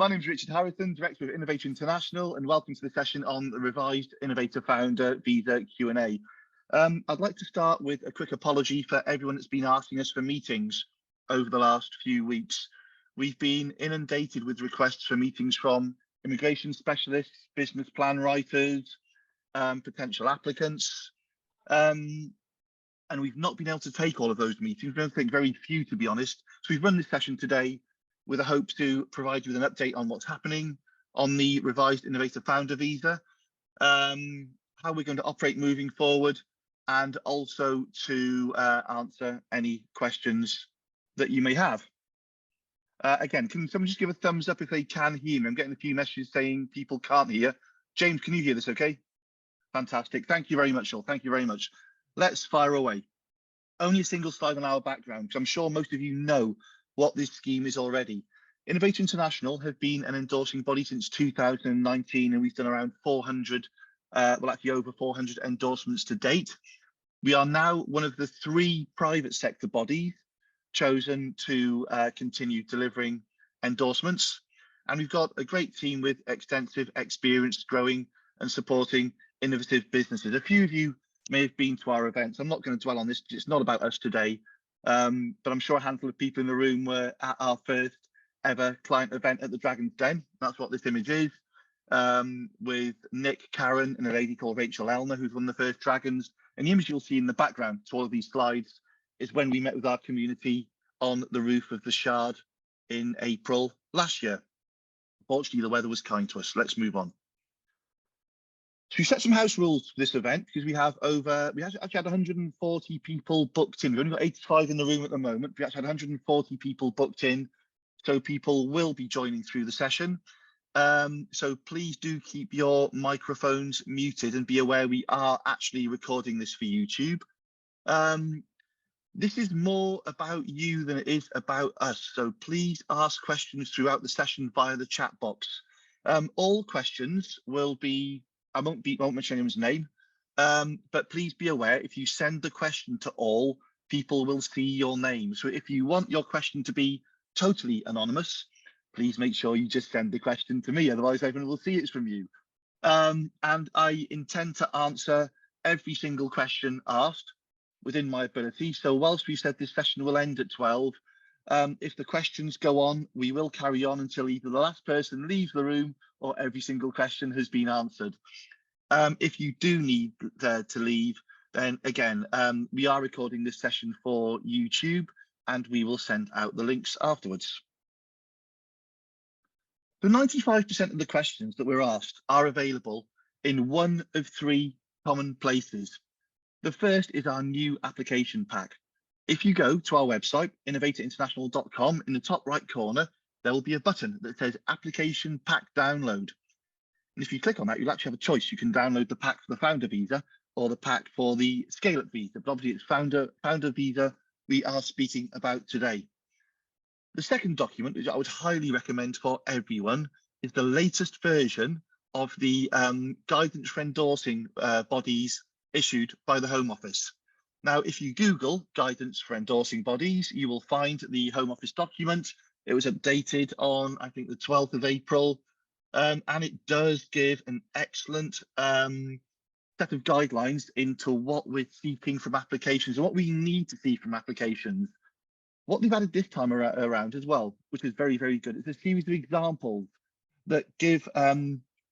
My name is Richard Harrison, Director of Innovator International, and welcome to the session on the revised Innovator Founder Visa Q&A. I'd like to start with a quick apology for everyone that's been asking us for meetings over the last few weeks. We've been inundated with requests for meetings from immigration specialists, business plan writers, potential applicants, and we've not been able to take all of those meetings. We don't take very few, to be honest. So we've run this session today with a hope to provide you with an update on what's happening on the revised Innovator Founder Visa, how we're going to operate moving forward, and also to answer any questions that you may have. Again, can someone just give a thumbs up if they can hear me? I'm getting a few messages saying people can't hear. James, can you hear this okay? Fantastic. Thank you very much, all. Thank you very much. Let's fire away. Only a single slide on our background, because I'm sure most of you know what this scheme is already. Innovator International have been an endorsing body since 2019, and we've done around 400, well, actually over 400 endorsements to date. We are now one of the 3 private sector bodies chosen to continue delivering endorsements. And we've got a great team with extensive experience growing and supporting innovative businesses. A few of you may have been to our events. I'm not going to dwell on this because it's not about us today. But I'm sure a handful of people in the room were at our first ever client event at the Dragon's Den. That's what this image is, with Nick, Karen, and a lady called Rachel Elner, who's one of the first Dragons. And the image you'll see in the background to all of these slides is when we met with our community on the roof of the Shard in April last year. Fortunately, the weather was kind to us. Let's move on. So we set some house rules for this event because we actually had 140 people booked in. We've only got 85 in the room at the moment. We actually had 140 people booked in, so people will be joining through the session. So please do keep your microphones muted and be aware we are actually recording this for YouTube. This is more about you than it is about us, so please ask questions throughout the session via the chat box. All questions will be, I won't mention anyone's name, but please be aware if you send the question to all, people will see your name. So if you want your question to be totally anonymous, please make sure you just send the question to me, otherwise everyone will see it's from you. And I intend to answer every single question asked within my ability. So whilst we said this session will end at 12, if the questions go on, we will carry on until either the last person leaves the room or every single question has been answered. If you do need to leave, then again, we are recording this session for YouTube and we will send out the links afterwards. So 95% of the questions that we're asked are available in one of 3 common places. The first is our new application pack. If you go to our website, innovatorinternational.com, in the top right corner, there will be a button that says Application Pack Download. And if you click on that, you'll actually have a choice. You can download the pack for the Founder Visa or the pack for the Scale-Up Visa. But obviously it's Founder Visa we are speaking about today. The second document, which I would highly recommend for everyone, is the latest version of the guidance for endorsing bodies issued by the Home Office. Now, if you Google guidance for endorsing bodies, you will find the Home Office document. It was updated on, I think, the 12th of April, and it does give an excellent set of guidelines into what we're seeking from applications and what we need to see from applications. What they've added this time around as well, which is very, very good, is a series of examples that give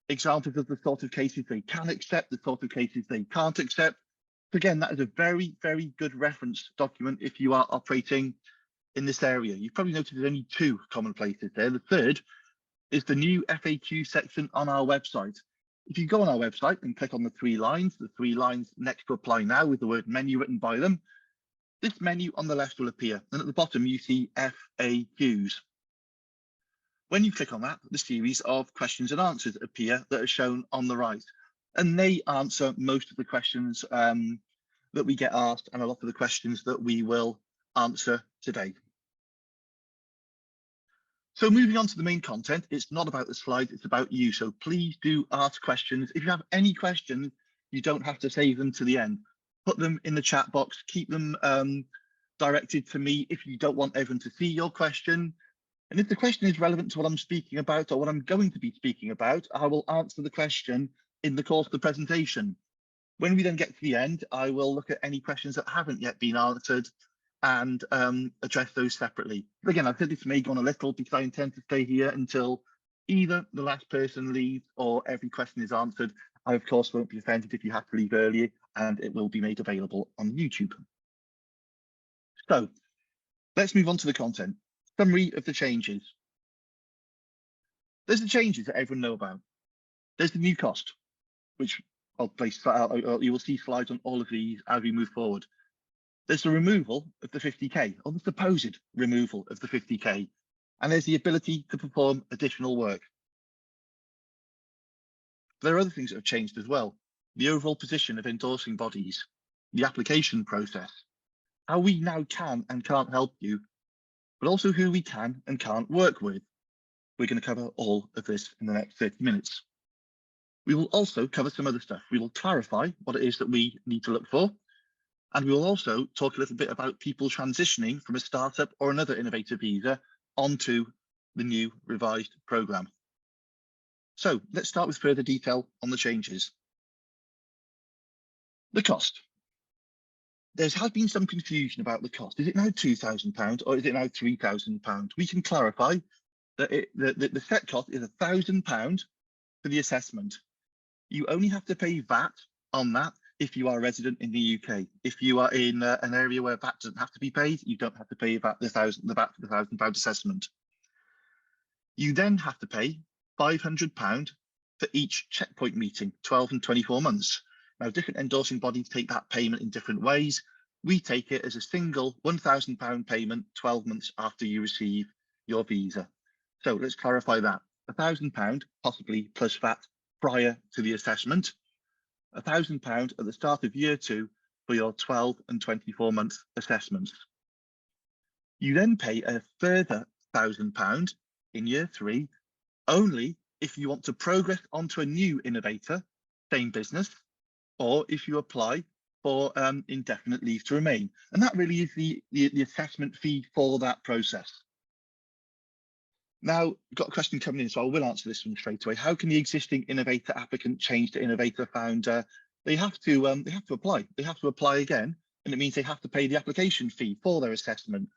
examples of the sort of cases they can accept, the sort of cases they can't accept. Again, that is a very, very good reference document if you are operating in this area. You've probably noticed there's only 2 common places there. The third is the new FAQ section on our website. If you go on our website and click on the 3 lines next to apply now with the word menu written by them, this menu on the left will appear, and at the bottom you see FAQs. When you click on that, the series of questions and answers appear that are shown on the right, and they answer most of the questions that we get asked and a lot of the questions that we will answer today. So moving on to the main content, it's not about the slides, it's about you. So please do ask questions. If you have any questions, you don't have to save them to the end. Put them in the chat box, keep them directed to me. If you don't want everyone to see your question, And if the question is relevant to what I'm speaking about or what I'm going to be speaking about, I will answer the question in the course of the presentation. When we then get to the end, I will look at any questions that haven't yet been answered and address those separately. But again, I've said this may go on a little because I intend to stay here until either the last person leaves or every question is answered. I, of course, won't be offended if you have to leave early, and it will be made available on YouTube. So let's move on to the content. Summary of the changes. There's the changes that everyone know about. There's the new cost, which I'll place, you will see slides on all of these as we move forward. There's the removal of the 50k, or the supposed removal of the 50k, and there's the ability to perform additional work. There are other things that have changed as well. The overall position of endorsing bodies, the application process, how we now can and can't help you, but also who we can and can't work with. We're going to cover all of this in the next 30 minutes. We will also cover some other stuff. We will clarify what it is that we need to look for. And we will also talk a little bit about people transitioning from a startup or another Innovator visa onto the new revised programme. So let's start with further detail on the changes. The cost. There has been some confusion about the cost. Is it now £2,000 or is it now £3,000? We can clarify that the set cost is £1,000 for the assessment. You only have to pay VAT on that if you are a resident in the UK. If you are in an area where VAT doesn't have to be paid, you don't have to pay VAT for the £1,000 assessment. You then have to pay £500 for each checkpoint meeting, 12 and 24 months. Now, different endorsing bodies take that payment in different ways. We take it as a single £1,000 payment 12 months after you receive your visa. So let's clarify that. £1,000, possibly plus VAT, prior to the assessment. £1,000 at the start of year 2 for your 12 and 24 month assessments. You then pay a further £1,000 in year 3 only if you want to progress onto a new Innovator, same business, or if you apply for indefinite leave to remain. And that really is the assessment fee for that process. Now, got a question coming in, so I will answer this one straight away. How can the existing Innovator applicant change to Innovator founder? They have to apply. They have to apply again, and it means they have to pay the application fee for their assessment.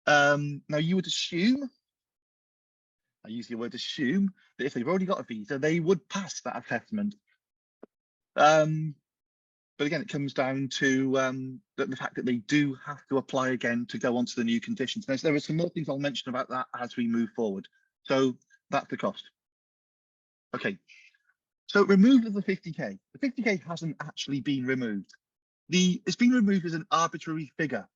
Now, you would assume, I use the word assume, that if they've already got a visa, they would pass that assessment. But again, it comes down to the fact that they do have to apply again to go onto the new conditions. Now, there are some more things I'll mention about that as we move forward. So that's the cost. Okay, so removal of the 50k. The 50k hasn't actually been removed. It's been removed as an arbitrary figure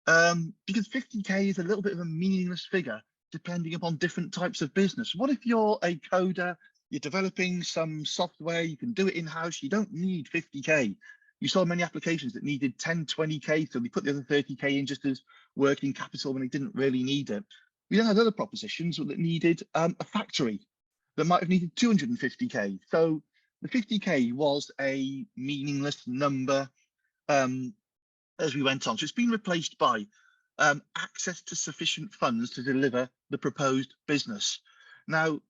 because 50k is a little bit of a meaningless figure depending upon different types of business. What if you're a coder, you're developing some software, you can do it in-house, you don't need 50k. You saw many applications that needed 10, 20k, so we put the other 30k in just as working capital when they didn't really need it. We then had other propositions that needed a factory that might have needed 250k. So the 50k was a meaningless number as we went on. So it's been replaced by access to sufficient funds to deliver the proposed business. Now,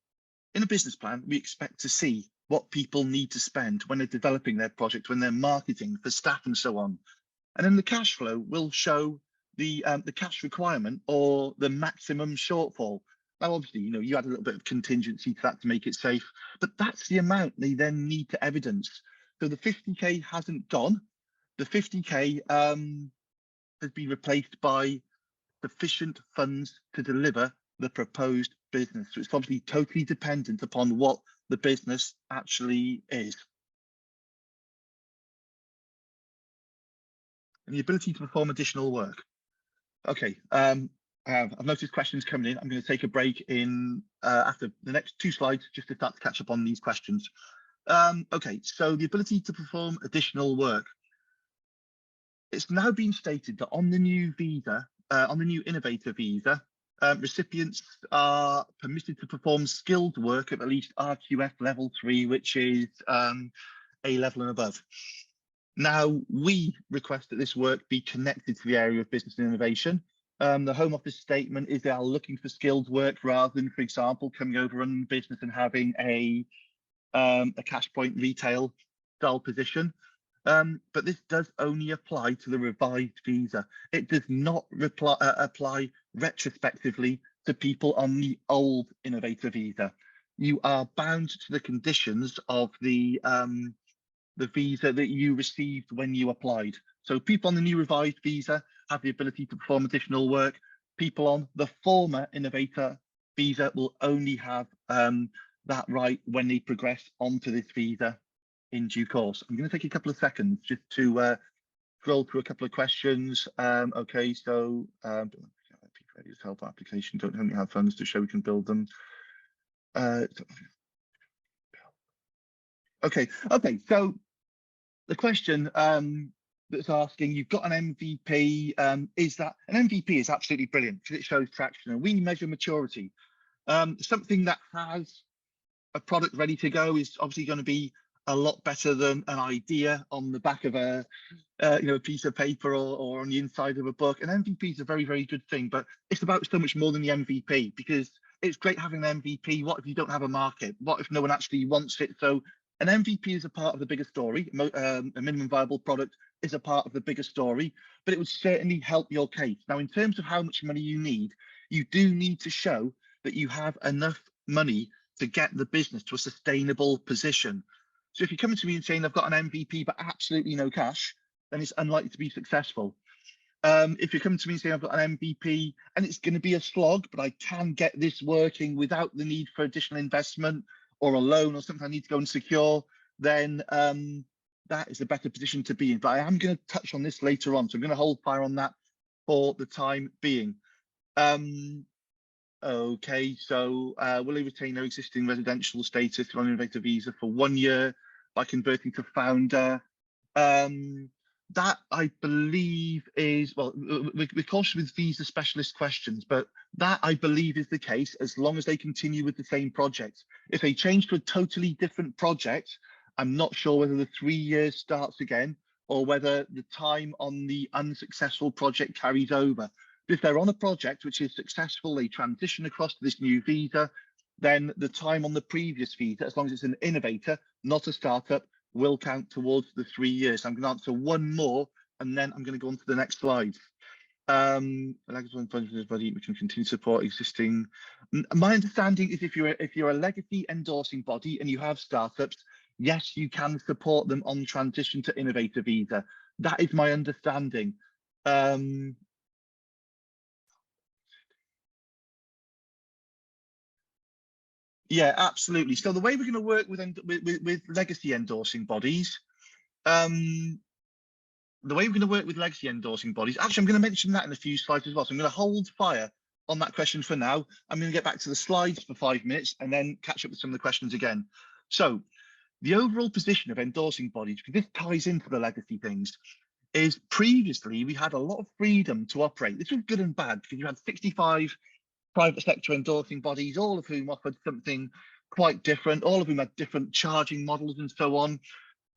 in a business plan, we expect to see what people need to spend when they're developing their project, when they're marketing for staff and so on. And then the cash flow will show the cash requirement or the maximum shortfall. Now, obviously, you add a little bit of contingency to that to make it safe, but that's the amount they then need to evidence. So the 50k hasn't gone. The 50k has been replaced by sufficient funds to deliver the proposed business. So it's obviously totally dependent upon what the business actually is. And the ability to perform additional work. Okay, I've noticed questions coming in. I'm going to take a break in after the next 2 slides just to start to catch up on these questions. Okay, so the ability to perform additional work. It's now been stated that on the new visa, on the new Innovator visa, recipients are permitted to perform skilled work at least RQF level 3, which is A level and above. Now, we request that this work be connected to the area of business and innovation. The Home Office statement is they are looking for skilled work rather than, for example, coming over running business and having a cash point retail style position. But this does only apply to the revised visa. It does not apply retrospectively to people on the old Innovator visa. You are bound to the conditions of the visa that you received when you applied. So people on the new revised visa have the ability to perform additional work. People on the former Innovator visa will only have that right when they progress onto this visa in due course. I'm going to take a couple of seconds just to scroll through a couple of questions. Okay, so help application, don't only have funds to show we can build them. Okay, so the question that's asking, you've got an MVP, is that an MVP is absolutely brilliant because it shows traction and we measure maturity. Something that has a product ready to go is obviously going to be a lot better than an idea on the back of a a piece of paper or on the inside of a book. An MVP is a very, very good thing, but it's about so much more than the MVP, because it's great having an MVP. What if you don't have a market? What if no one actually wants it? So an MVP is a part of the bigger story. A minimum viable product is a part of the bigger story, but it would certainly help your case. Now, in terms of how much money you do need to show that you have enough money to get the business to a sustainable position. So if you're coming to me and saying I've got an MVP but absolutely no cash, then it's unlikely to be successful. If you're coming to me and saying I've got an MVP and it's going to be a slog, but I can get this working without the need for additional investment or a loan or something I need to go and secure, then that is a better position to be in. But I am going to touch on this later on, so I'm going to hold fire on that for the time being. Okay, so will they retain their existing residential status on Innovator visa for 1 year by converting to founder? That I believe is, well, we're cautious with visa specialist questions, but that I believe is the case as long as they continue with the same project. If they change to a totally different project, I'm not sure whether the 3 years starts again or whether the time on the unsuccessful project carries over. But if they're on a project which is successful, they transition across to this new visa, then the time on the previous visa, as long as it's an innovator, not a startup, will count towards the 3 years. I'm going to answer one more, and then I'm going to go on to the next slide. We can continue to support existing. My understanding is if you're a legacy endorsing body and you have startups, yes, you can support them on transition to Innovator visa. That is my understanding. Yeah, absolutely. So the way we're going to work with legacy endorsing bodies, actually, I'm going to mention that in a few slides as well. So I'm going to hold fire on that question for now. I'm going to get back to the slides for 5 minutes and then catch up with some of the questions again. So the overall position of endorsing bodies, because this ties into the legacy things, is previously we had a lot of freedom to operate. This was good and bad because you had 65 private sector endorsing bodies, all of whom offered something quite different, all of whom had different charging models and so on,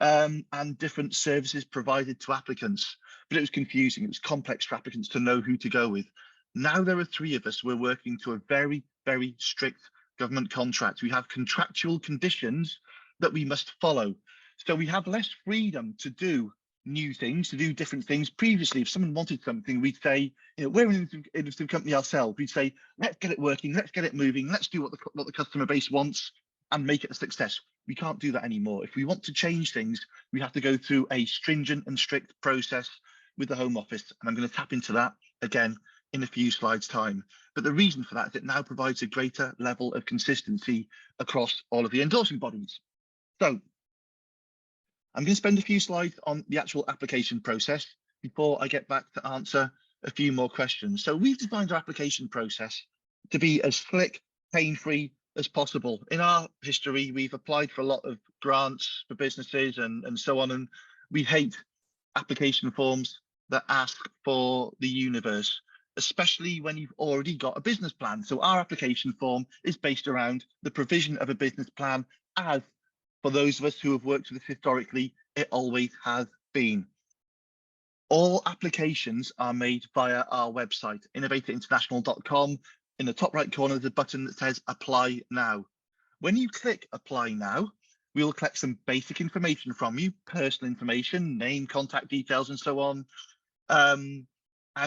and different services provided to applicants. But it was confusing, it was complex for applicants to know who to go with. Now there are 3 of us, we're working to a very, very strict government contract. We have contractual conditions that we must follow. So we have less freedom to do new things, to do different things. Previously, if someone wanted something, we'd say, we're an innovative company ourselves. We'd say, let's get it working, let's get it moving, let's do what the customer base wants and make it a success. We can't do that anymore. If we want to change things, we have to go through a stringent and strict process with the Home Office. And I'm going to tap into that again in a few slides' time. But the reason for that is it now provides a greater level of consistency across all of the endorsing bodies. So I'm going to spend a few slides on the actual application process before I get back to answer a few more questions. So we've designed our application process to be as slick, pain-free as possible. In our history, we've applied for a lot of grants for businesses and so on, and we hate application forms that ask for the universe, especially when you've already got a business plan. So our application form is based around the provision of a business plan, as for those of us who have worked with this historically, it always has been. All applications are made via our website, innovatorinternational.com. In the top right corner, there's a button that says Apply Now. When you click Apply Now, we will collect some basic information from you, personal information, name, contact details, and so on. And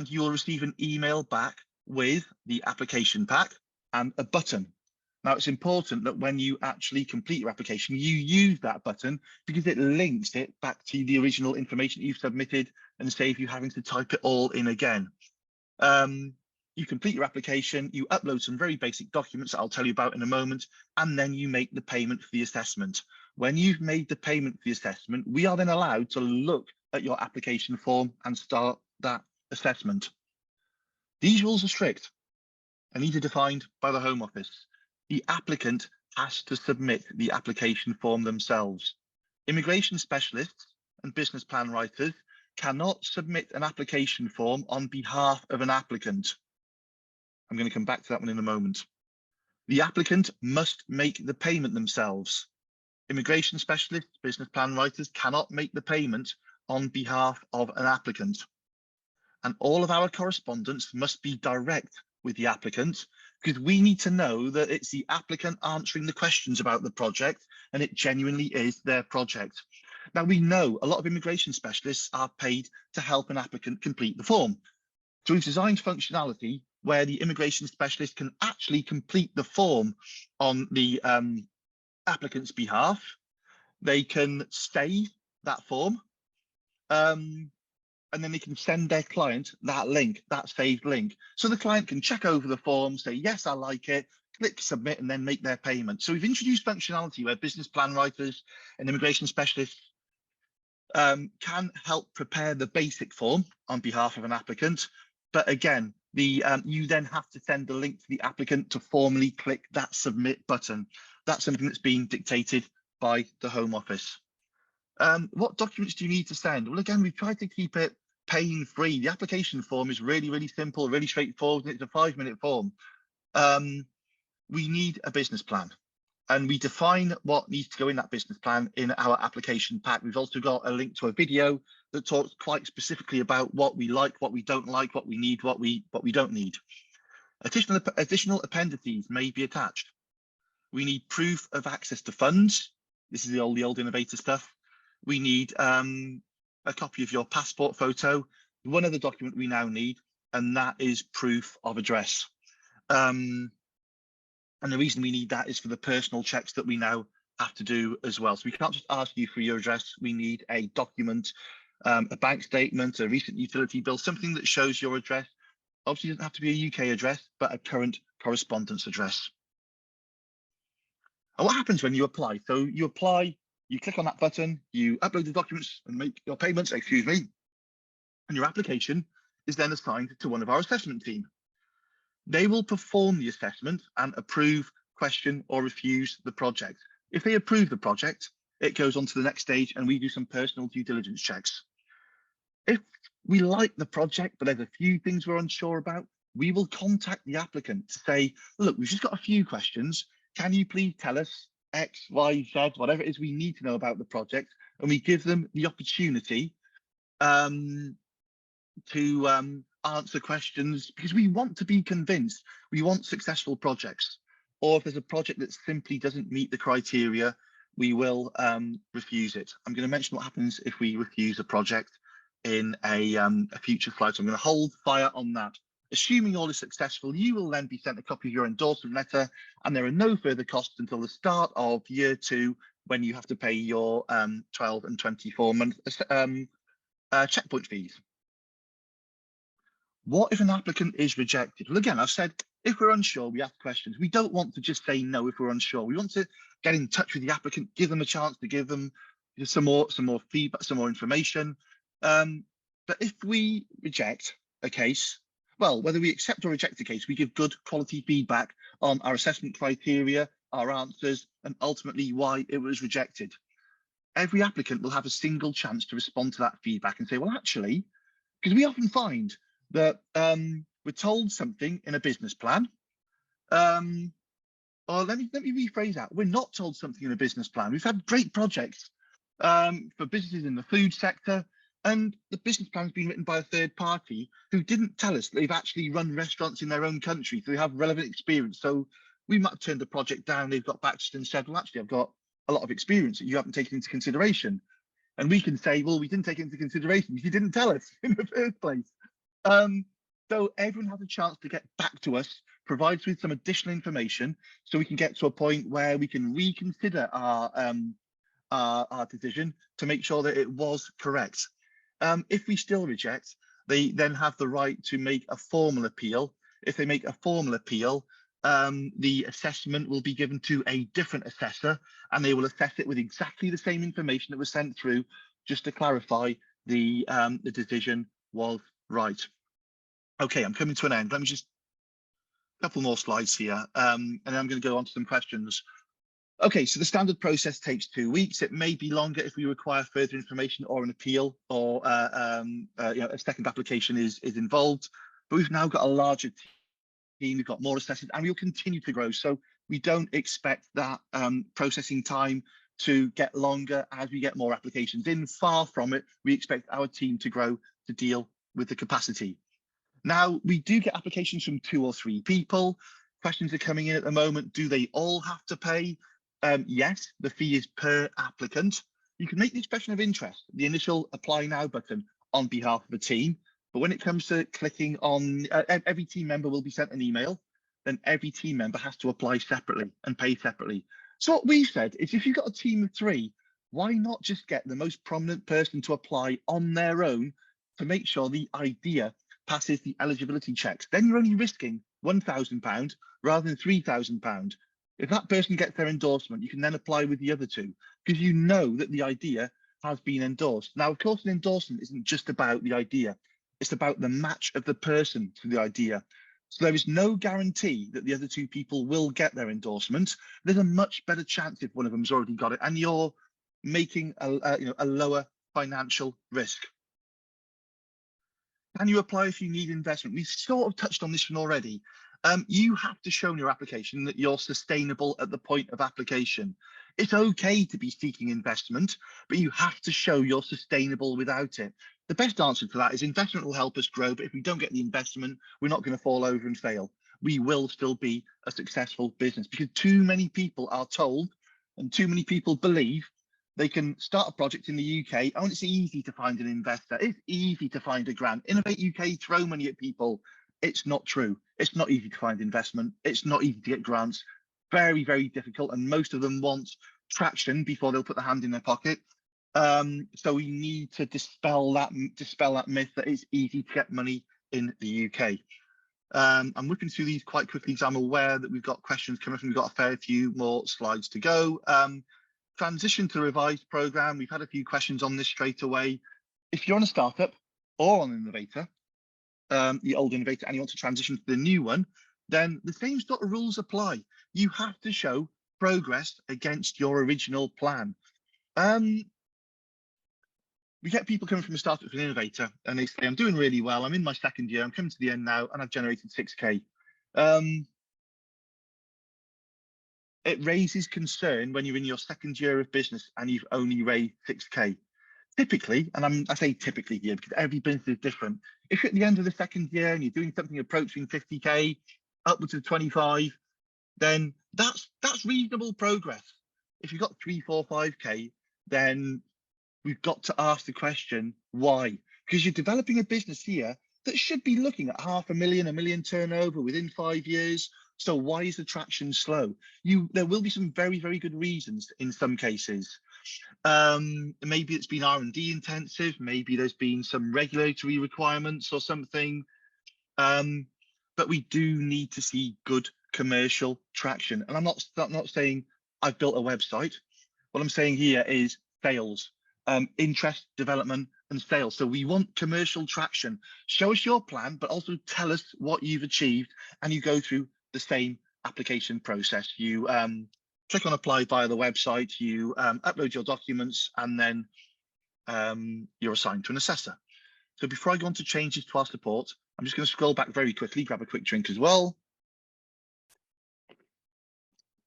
you will receive an email back with the application pack and a button. Now, it's important that when you actually complete your application, you use that button because it links it back to the original information you've submitted and save you having to type it all in again. You complete your application, you upload some very basic documents that I'll tell you about in a moment, and then you make the payment for the assessment. When you've made the payment for the assessment, we are then allowed to look at your application form and start that assessment. These rules are strict and these are defined by the Home Office. The applicant has to submit the application form themselves. Immigration specialists and business plan writers cannot submit an application form on behalf of an applicant. I'm going to come back to that one in a moment. The applicant must make the payment themselves. Immigration specialists, business plan writers cannot make the payment on behalf of an applicant. And all of our correspondence must be direct with the applicant because we need to know that it's the applicant answering the questions about the project and it genuinely is their project. Now, we know a lot of immigration specialists are paid to help an applicant complete the form. So we've designed functionality where the immigration specialist can actually complete the form on the applicant's behalf. They can save that form and then they can send their client that link, that saved link. So the client can check over the form, say, yes, I like it, click submit, and then make their payment. So we've introduced functionality where business plan writers and immigration specialists can help prepare the basic form on behalf of an applicant. But again, you then have to send the link to the applicant to formally click that submit button. That's something that's being dictated by the Home Office. What documents do you need to send? Well, again, we've tried to keep it pain-free. The application form is really, really simple, really straightforward, and it's a 5-minute form. We need a business plan, and we define what needs to go in that business plan in our application pack. We've also got a link to a video that talks quite specifically about what we like, what we don't like, what we need, what we don't need. Additional appendices may be attached. We need proof of access to funds. This is the old Innovator stuff. We need a copy of your passport photo. One other document we now need, and that is proof of address. And the reason we need that is for the personal checks that we now have to do as well. So we can't just ask you for your address. We need a document, a bank statement, a recent utility bill, something that shows your address. Obviously, it doesn't have to be a UK address, but a current correspondence address. And what happens when you apply? So you apply, you click on that button, you upload the documents and make your payments, excuse me, and your application is then assigned to one of our assessment team. They will perform the assessment and approve, question, or refuse the project. If they approve the project, it goes on to the next stage and we do some personal due diligence checks. If we like the project, but there's a few things we're unsure about, we will contact the applicant to say, look, we've just got a few questions. Can you please tell us X, Y, Z, whatever it is we need to know about the project? And we give them the opportunity to answer questions because we want to be convinced. We want successful projects. Or if there's a project that simply doesn't meet the criteria, we will refuse it. I'm going to mention what happens if we refuse a project in a future slide. So I'm going to hold fire on that. Assuming all is successful, you will then be sent a copy of your endorsement letter, and there are no further costs until the start of year 2 when you have to pay your 12 and 24 month checkpoint fees. What if an applicant is rejected? Well, again, I've said if we're unsure, we ask questions. We don't want to just say no if we're unsure. We want to get in touch with the applicant, give them a chance to give them some more feedback, some more information. But if we reject a case, well, whether we accept or reject a case, we give good quality feedback on our assessment criteria, our answers, and ultimately why it was rejected. Every applicant will have a single chance to respond to that feedback and say, well, actually, because we often find that we're told something in a business plan, or let me rephrase that. We're not told something in a business plan. We've had great projects for businesses in the food sector And the business plan's been written by a third party who didn't tell us that they've actually run restaurants in their own country, so they have relevant experience. So we might have turned the project down. They've got back to us and said, well, actually, I've got a lot of experience that you haven't taken into consideration. And we can say, well, we didn't take it into consideration because you didn't tell us in the first place. So everyone has a chance to get back to us, provide us with some additional information so we can get to a point where we can reconsider our decision to make sure that it was correct. If we still reject, they then have the right to make a formal appeal. If they make a formal appeal, the assessment will be given to a different assessor, and they will assess it with exactly the same information that was sent through, just to clarify the decision was right. Okay, I'm coming to an end. Let me just a couple more slides here, and then I'm going to go on to some questions. Okay, so the standard process takes 2 weeks. It may be longer if we require further information or an appeal, or a second application is involved. But we've now got a larger team, we've got more assessors, and we'll continue to grow. So we don't expect that processing time to get longer as we get more applications in. Far from it. We expect our team to grow to deal with the capacity. Now, we do get applications from 2 or 3 people. Questions are coming in at the moment. Do they all have to pay? Yes, the fee is per applicant. You can make the expression of interest, the initial apply now button, on behalf of the team. But when it comes to clicking on, every team member will be sent an email. Then every team member has to apply separately and pay separately. So what we've said is, if you've got a team of 3, why not just get the most prominent person to apply on their own to make sure the idea passes the eligibility checks? Then you're only risking £1,000 rather than £3,000. If that person gets their endorsement, you can then apply with the other 2, because you know that the idea has been endorsed. Now, of course, an endorsement isn't just about the idea. It's about the match of the person to the idea. So there is no guarantee that the other 2 people will get their endorsement. There's a much better chance if one of them's already got it, and you're making a lower financial risk. Can you apply if you need investment? We've sort of touched on this one already. You have to show in your application that you're sustainable at the point of application. It's okay to be seeking investment, but you have to show you're sustainable without it. The best answer to that is investment will help us grow, but if we don't get the investment, we're not going to fall over and fail. We will still be a successful business, because too many people are told and too many people believe they can start a project in the UK. Oh, it's easy to find an investor. It's easy to find a grant. Innovate UK, throw money at people. It's not true. It's not easy to find investment. It's not easy to get grants. Very, very difficult. And most of them want traction before they'll put their hand in their pocket. So we need to dispel that myth that it's easy to get money in the UK. I'm whipping through these quite quickly because I'm aware that we've got questions coming from. We've got a fair few more slides to go. Transition to revised program. We've had a few questions on this straight away. If you're on a startup or on Innovator, the old Innovator, and you want to transition to the new one, then the same sort of rules apply. You have to show progress against your original plan. We get people coming from a startup to an Innovator, and they say, I'm doing really well. I'm in my 2nd year. I'm coming to the end now, and I've generated 6K. It raises concern when you're in your 2nd year of business and you've only raised 6K. Typically, and I say typically here because every business is different. If you're at the end of the 2nd year and you're doing something approaching 50K, upwards of 25, then that's reasonable progress. If you've got 3, 4, 5K, then we've got to ask the question, why? Because you're developing a business here that should be looking at £500,000, £1 million turnover within 5 years. So why is the traction slow? There will be some very, very good reasons in some cases. Maybe it's been R&D intensive. Maybe there's been some regulatory requirements or something. But we do need to see good commercial traction. And I'm not saying I've built a website. What I'm saying here is sales, interest, development, and sales. So we want commercial traction. Show us your plan, but also tell us what you've achieved, and you go through the same application process. You click on apply via the website, you upload your documents, and then you're assigned to an assessor. So before I go on to changes to our support, I'm just going to scroll back very quickly, grab a quick drink as well.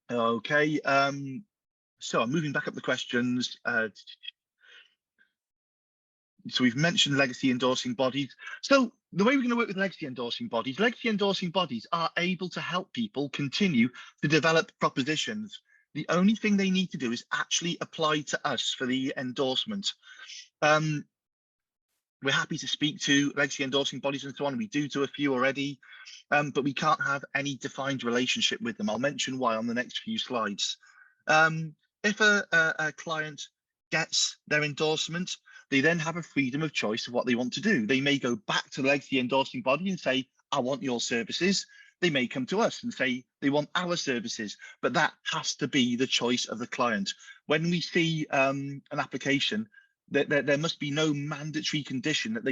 Okay, so I'm moving back up the questions. So we've mentioned legacy endorsing bodies. So the way we're going to work with legacy endorsing bodies are able to help people continue to develop propositions. The only thing they need to do is actually apply to us for the endorsement. We're happy to speak to legacy endorsing bodies and so on. We do a few already, but we can't have any defined relationship with them. I'll mention why on the next few slides. If a client gets their endorsement, they then have a freedom of choice of what they want to do. They may go back to the legacy endorsing body and say, I want your services. They may come to us and say they want our services, but that has to be the choice of the client. When we see an application, there must be no mandatory condition that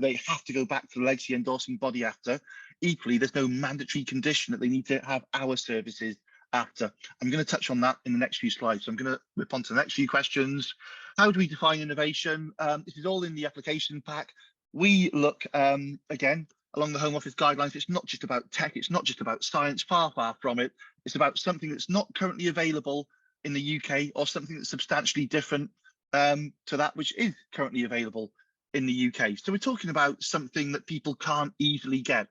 they have to go back to the legacy endorsing body after. Equally, there's no mandatory condition that they need to have our services after. I'm going to touch on that in the next few slides. So I'm going to whip on to the next few questions. How do we define innovation? This is all in the application pack. We look, again, along the Home Office guidelines. It's not just about tech. It's not just about science, far from it. It's about something that's not currently available in the UK or something that's substantially different to that which is currently available in the UK. So we're talking about something that people can't easily get.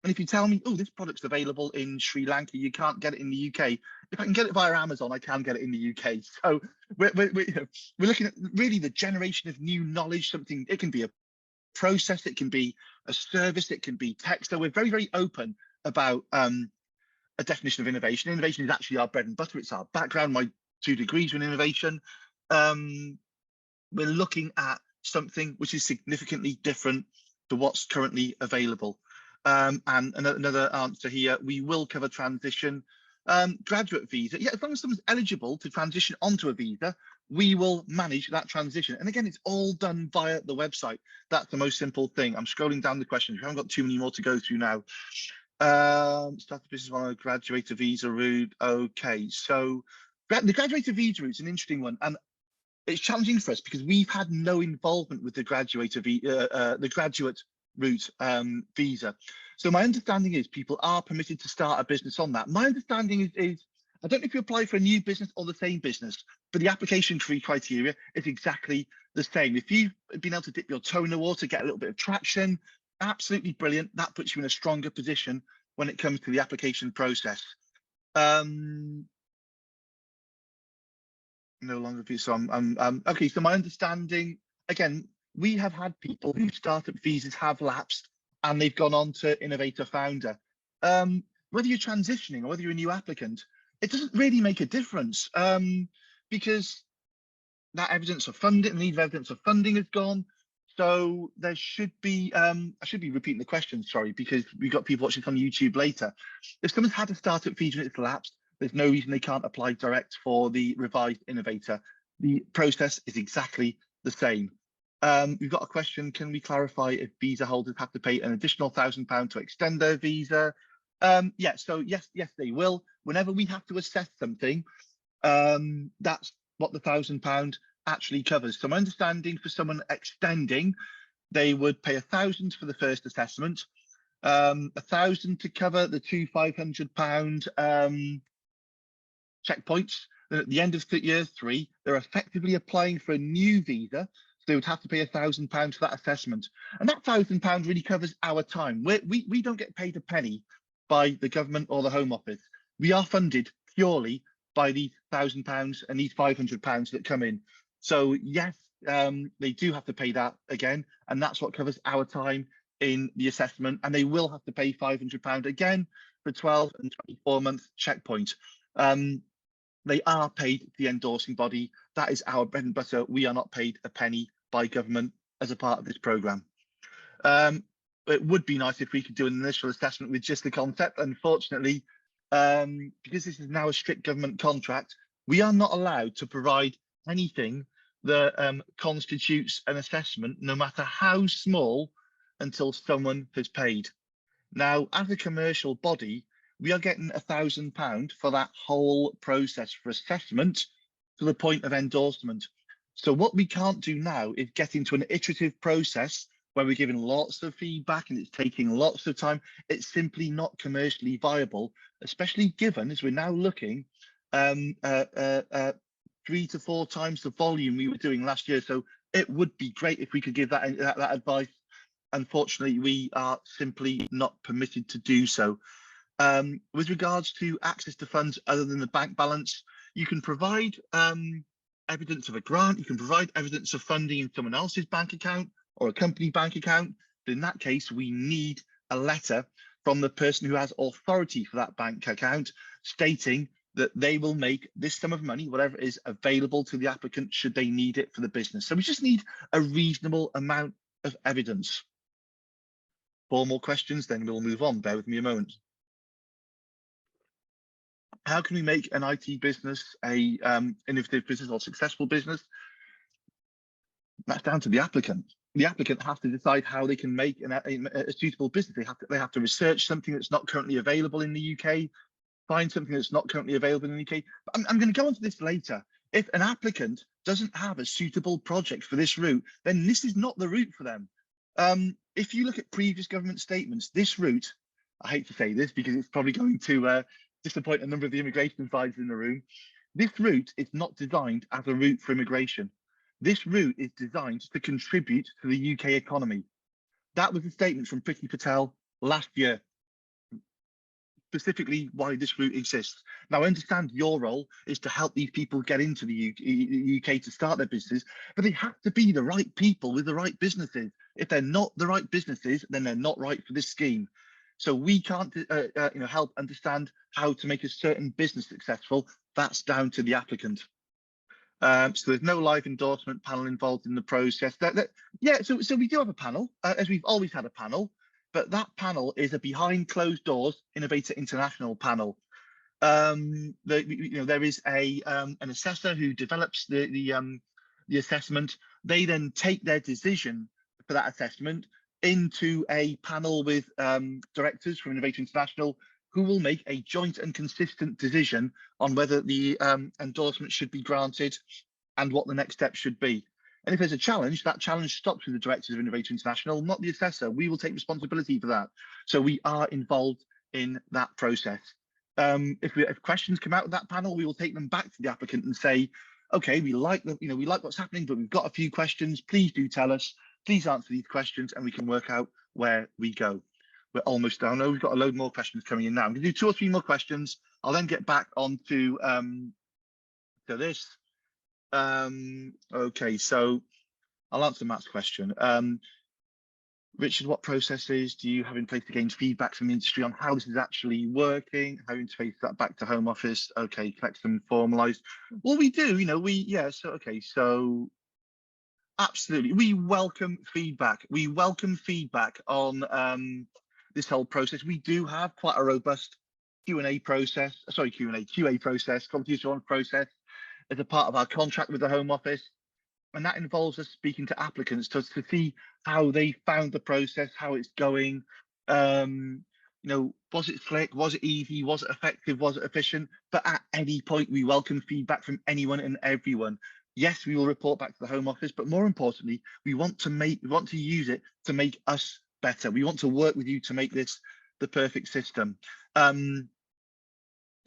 And if you tell me, oh, this product's available in Sri Lanka, you can't get it in the UK. If I can get it via Amazon, I can get it in the UK. So we're looking at really the generation of new knowledge, something, it can be a process, it can be a service, it can be tech. So we're very, very open about a definition of innovation. Innovation is actually our bread and butter. It's our background, my 2 degrees in innovation. We're looking at something which is significantly different to what's currently available. And another answer here, we will cover transition. Graduate visa, yeah, as long as someone's eligible to transition onto a visa, we will manage that transition. And again, it's all done via the website. That's the most simple thing. I'm scrolling down the questions. We haven't got too many more to go through now. Start the business on a graduator visa route. Okay, so the graduator visa route is an interesting one, and it's challenging for us because we've had no involvement with the graduate route visa. So my understanding is people are permitted to start a business on that. My understanding is I don't know if you apply for a new business or the same business, but the application criteria is exactly the same. If you've been able to dip your toe in the water, get a little bit of traction, absolutely brilliant. That puts you in a stronger position when it comes to the application process. No longer visa. So I'm okay. So my understanding, again, we have had people whose startup visas have lapsed and they've gone on to Innovator Founder. Whether you're transitioning or whether you're a new applicant, it doesn't really make a difference because that evidence of funding, the need of evidence of funding is gone. So there should be, I should be repeating the question, sorry, because we've got people watching on YouTube later. If someone's had a startup visa and it's lapsed, there's no reason they can't apply direct for the revised Innovator. The process is exactly the same. We've got a question, can we clarify if visa holders have to pay an additional £1,000 to extend their visa? Yeah, so yes, they will. Whenever we have to assess something, that's what the £1,000 actually covers. So my understanding for someone extending, they would pay £1,000 for the first assessment, £1,000 to cover the two £500 checkpoints. Then at the end of year 3, they're effectively applying for a new visa. So they would have to pay £1,000 for that assessment. And that £1,000 really covers our time. We don't get paid a penny by the government or the Home Office. We are funded purely by these £1,000 and these £500 that come in. So yes, they do have to pay that again, and that's what covers our time in the assessment. And they will have to pay £500 again for 12 and 24-month checkpoint. They are paid the endorsing body. That is our bread and butter. We are not paid a penny by government as a part of this programme. It would be nice if we could do an initial assessment with just the concept. Unfortunately, because this is now a strict government contract, we are not allowed to provide anything that constitutes an assessment, no matter how small, until someone has paid. Now, as a commercial body, we are getting £1,000 for that whole process for assessment to the point of endorsement. So what we can't do now is get into an iterative process where we're giving lots of feedback and it's taking lots of time. It's simply not commercially viable, especially given, as we're now looking, 3 to 4 times the volume we were doing last year. So It would be great if we could give that advice. Unfortunately, we are simply not permitted to do so. With regards to access to funds other than the bank balance, you can provide evidence of a grant, you can provide evidence of funding in someone else's bank account or a company bank account. But in that case, we need a letter from the person who has authority for that bank account stating that they will make this sum of money, whatever it is, available to the applicant should they need it for the business. So we just need a reasonable amount of evidence. 4 more questions, then we'll move on. Bear with me a moment. How can we make an IT business a innovative business or successful business? That's down to the applicant. The applicant has to decide how they can make a suitable business. They have to research something that's not currently available in the UK, find something that's not currently available in the UK. But I'm going to go into this later. If an applicant doesn't have a suitable project for this route, then this is not the route for them. If you look at previous government statements, this route, I hate to say this because it's probably going to disappoint a number of the immigration advisors in the room. This route is not designed as a route for immigration. This route is designed to contribute to the UK economy. That was a statement from Priti Patel last year, specifically why this route exists. Now, I understand your role is to help these people get into the UK to start their business, but they have to be the right people with the right businesses. If they're not the right businesses, then they're not right for this scheme. So we can't help understand how to make a certain business successful. That's down to the applicant. So there's no live endorsement panel involved in the process. So we do have a panel, as we've always had a panel, but that panel is a behind closed doors Innovator International panel. There is an assessor who develops the assessment. They then take their decision for that assessment into a panel with directors from Innovator International, who will make a joint and consistent decision on whether the endorsement should be granted and what the next step should be. And if there's a challenge, that challenge stops with the directors of Innovator International, not the assessor. We will take responsibility for that. So we are involved in that process. If questions come out of that panel, we will take them back to the applicant and say, okay, we like what's happening, but we've got a few questions. Please do tell us. Please answer these questions, and we can work out where we go. We're almost done. I know we've got a load more questions coming in now. I'm going to do 2 or 3 more questions. I'll then get back onto to this. Okay, so I'll answer Matt's question. Richard, what processes do you have in place to gain feedback from the industry on how this is actually working? How you interface that back to Home Office? Okay, collect them formalised. Well, we do. So absolutely, we welcome feedback. We welcome feedback on this whole process. We do have quite a robust QA process, quality assurance process, as a part of our contract with the Home Office. And that involves us speaking to applicants to see how they found the process, how it's going. Was it slick? Was it easy? Was it effective? Was it efficient? But at any point, we welcome feedback from anyone and everyone. Yes, we will report back to the Home Office, but more importantly, we want to use it to make us better. We want to work with you to make this the perfect system.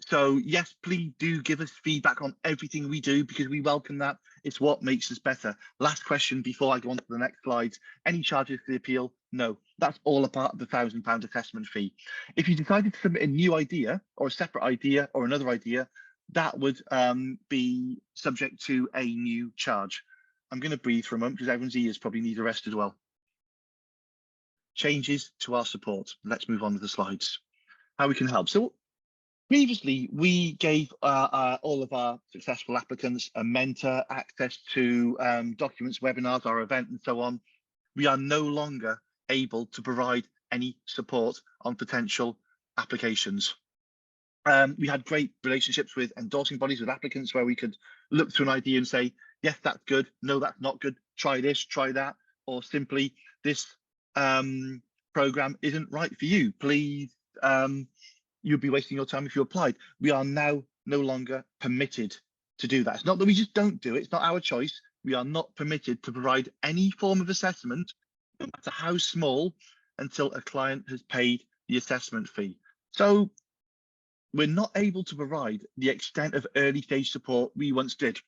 So yes, please do give us feedback on everything we do, because we welcome that. It's what makes us better. Last question before I go on to the next slides. Any charges for the appeal? No, that's all a part of the £1,000 assessment fee. If you decided to submit a new idea or a separate idea or another idea, that would be subject to a new charge. I'm going to breathe for a moment because everyone's ears probably need a rest as well. Changes to our support. Let's move on to the slides. How we can help. So previously, we gave all of our successful applicants a mentor, access to documents, webinars, our event, and so on. We are no longer able to provide any support on potential applications. We had great relationships with endorsing bodies, with applicants, where we could look through an idea and say, yes, that's good. No, that's not good. Try this, try that. Or simply, this program isn't right for you. Please, you'd be wasting your time if you applied. We are now no longer permitted to do that. It's not that we just don't do it. It's not our choice. We are not permitted to provide any form of assessment, no matter how small, until a client has paid the assessment fee. So we're not able to provide the extent of early stage support we once did.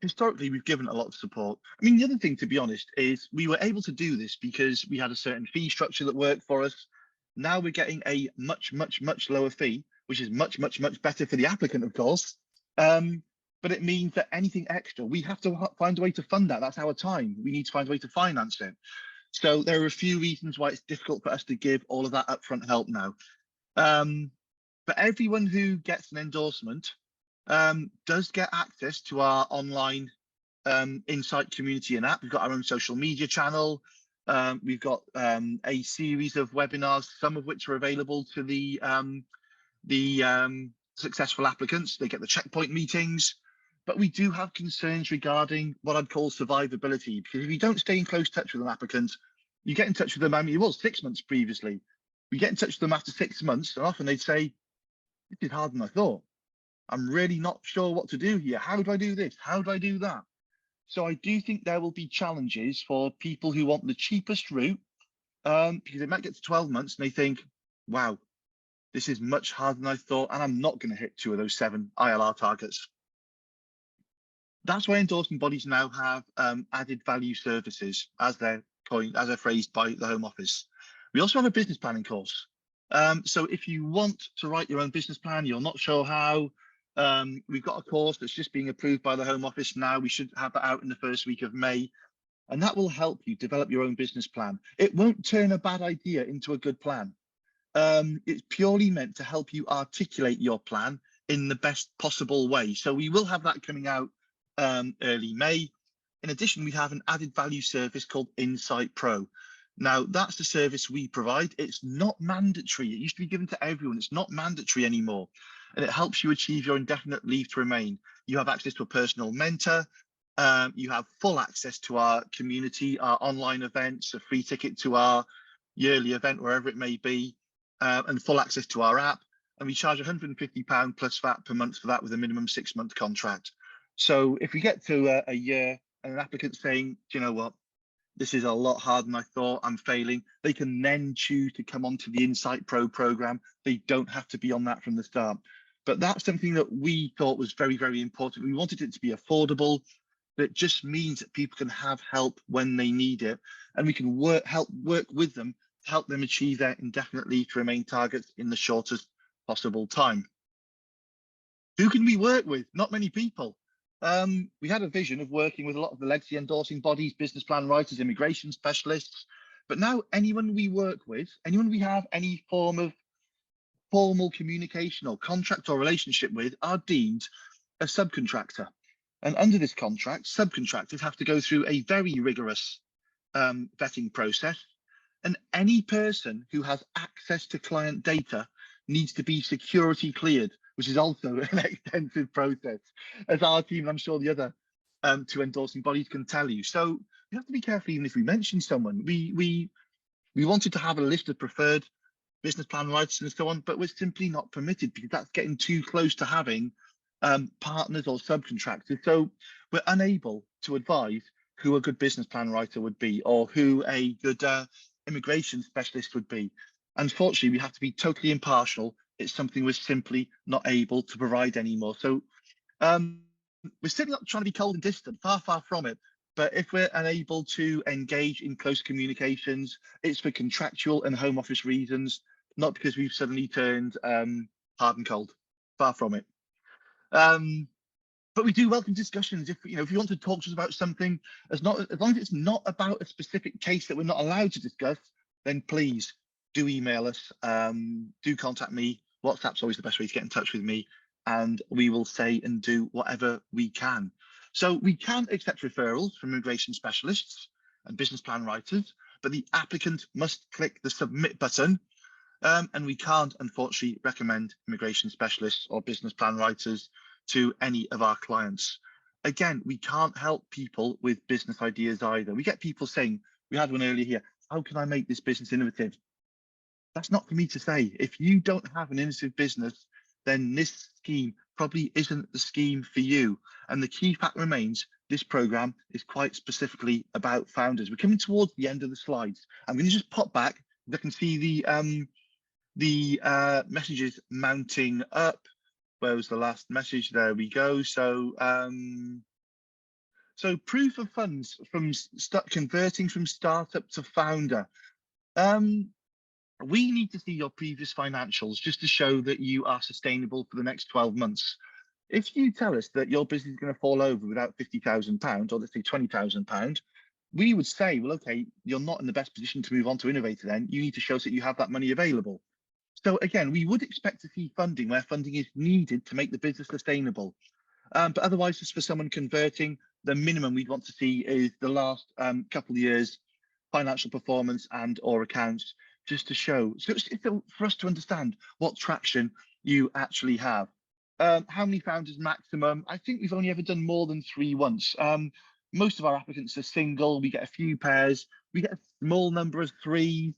historically, we've given a lot of support. I mean, the other thing, to be honest, is we were able to do this because we had a certain fee structure that worked for us. Now we're getting a much, much, much lower fee, which is much, much, much better for the applicant, of course. But it means that anything extra, we have to find a way to fund that. That's our time. We need to find a way to finance it. So there are a few reasons why it's difficult for us to give all of that upfront help now. But everyone who gets an endorsement does get access to our online Insight community and app. We've got our own social media channel. We've got a series of webinars, some of which are available to the successful applicants. They get the checkpoint meetings, but we do have concerns regarding what I'd call survivability, because if you don't stay in close touch with an applicant, you get in touch with them. I mean, it was 6 months previously. We get in touch with them after 6 months, and often they'd say, "This is harder than I thought. I'm really not sure what to do here. How do I do this? How do I do that?" So I do think there will be challenges for people who want the cheapest route, because they might get to 12 months and they think, wow, this is much harder than I thought, and I'm not going to hit 2 of those 7 ILR targets. That's why endorsement bodies now have added value services, as they're phrased by the Home Office. We also have a business planning course. So if you want to write your own business plan, you're not sure how, we've got a course that's just being approved by the Home Office now. We should have that out in the first week of May. And that will help you develop your own business plan. It won't turn a bad idea into a good plan. It's purely meant to help you articulate your plan in the best possible way. So we will have that coming out early May. In addition, we have an added value service called Insight Pro. Now, that's the service we provide. It's not mandatory. It used to be given to everyone. It's not mandatory anymore. And it helps you achieve your indefinite leave to remain. You have access to a personal mentor. You have full access to our community, our online events, a free ticket to our yearly event, wherever it may be, and full access to our app. And we charge £150 plus VAT per month for that, with a minimum 6-month contract. So if we get to a year and an applicant saying, "Do you know what, this is a lot harder than I thought, I'm failing," they can then choose to come onto the Insight Pro program. They don't have to be on that from the start. But that's something that we thought was very, very important. We wanted it to be affordable. But it just means that people can have help when they need it, and we can help work with them to help them achieve their indefinite leave to remain targets in the shortest possible time. Who can we work with? Not many people. We had a vision of working with a lot of the legacy endorsing bodies, business plan writers, immigration specialists, but now anyone we work with, anyone we have any form of formal communication or contract or relationship with, are deemed a subcontractor. And under this contract, subcontractors have to go through a very rigorous vetting process. And any person who has access to client data needs to be security cleared, which is also an extensive process, as our team, and I'm sure the other 2 endorsing bodies can tell you. So you have to be careful even if we mention someone. We wanted to have a list of preferred business plan writers and so on, but we're simply not permitted, because that's getting too close to having partners or subcontractors. So we're unable to advise who a good business plan writer would be, or who a good immigration specialist would be. Unfortunately, we have to be totally impartial. It's something we're simply not able to provide anymore. So we're certainly not trying to be cold and distant, far, far from it. But if we're unable to engage in close communications, it's for contractual and Home Office reasons, not because we've suddenly turned hard and cold. Far from it. But we do welcome discussions. If you want to talk to us about something, as long as it's not about a specific case that we're not allowed to discuss, then please do email us, do contact me. WhatsApp's always the best way to get in touch with me, and we will say and do whatever we can. So we can accept referrals from immigration specialists and business plan writers, but the applicant must click the submit button. And we can't, unfortunately, recommend immigration specialists or business plan writers to any of our clients. Again, we can't help people with business ideas either. We get people saying, we had one earlier here, how can I make this business innovative? That's not for me to say. If you don't have an innovative business, then this scheme probably isn't the scheme for you. And the key fact remains, this program is quite specifically about founders. We're coming towards the end of the slides. I'm going to just pop back. I can see the messages mounting up. Where was the last message? There we go. So So proof of funds from converting from startup to founder. We need to see your previous financials just to show that you are sustainable for the next 12 months. If you tell us that your business is going to fall over without £50,000, or let's say £20,000, we would say, well, okay, you're not in the best position to move on to Innovator then. You need to show us that you have that money available. So again, we would expect to see funding where funding is needed to make the business sustainable. But otherwise, just for someone converting, the minimum we'd want to see is the last couple of years financial performance and or accounts, just to show, so it's for us to understand what traction you actually have. How many founders maximum? I think we've only ever done more than 3 once. Most of our applicants are single. We get a few pairs. We get a small number of 3s.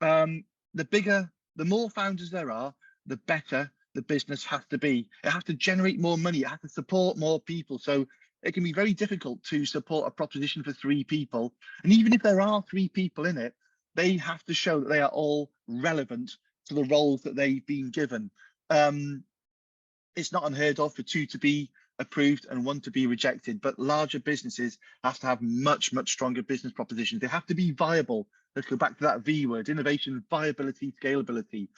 The more founders there are, the better the business has to be. It has to generate more money. It has to support more people. So it can be very difficult to support a proposition for 3 people. And even if there are 3 people in it, they have to show that they are all relevant to the roles that they've been given. It's not unheard of for 2 to be approved and 1 to be rejected, but larger businesses have to have much, much stronger business propositions. They have to be viable. Let's go back to that V word: innovation, viability, scalability.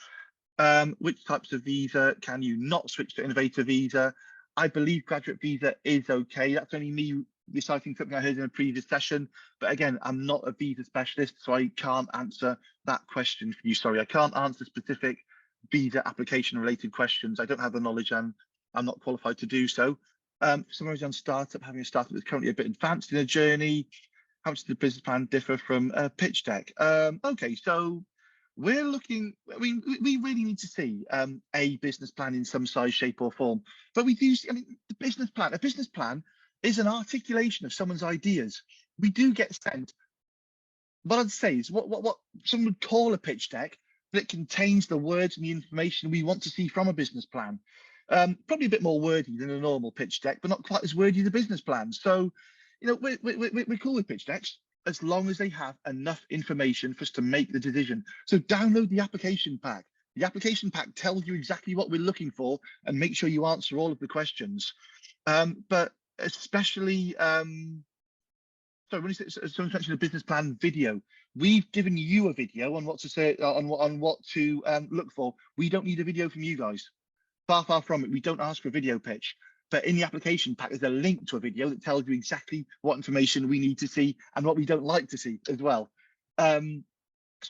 Which types of visa can you not switch to Innovator visa? I believe graduate visa is okay. That's only me reciting something I heard in a previous session. But again, I'm not a visa specialist, so I can't answer that question for you. Sorry, I can't answer specific visa application related questions. I don't have the knowledge and I'm not qualified to do so. Summaries on startup, having a startup that's currently a bit advanced in a journey. How much does the business plan differ from a pitch deck? Okay, so we're looking, we really need to see a business plan in some size, shape or form. But we do, I mean, a business plan is an articulation of someone's ideas. We do get sent, what I'd say is what some would call a pitch deck, but it contains the words and the information we want to see from a business plan. Probably a bit more wordy than a normal pitch deck, but not quite as wordy as a business plan. So, you know, we're cool with pitch decks, as long as they have enough information for us to make the decision. So download the application pack. The application pack tells you exactly what we're looking for and make sure you answer all of the questions. But especially, when someone mentioned a business plan video, we've given you a video on what to say, on what to look for. We don't need a video from you guys. Far, far from it. We don't ask for a video pitch. But in the application pack, there's a link to a video that tells you exactly what information we need to see and what we don't like to see as well. So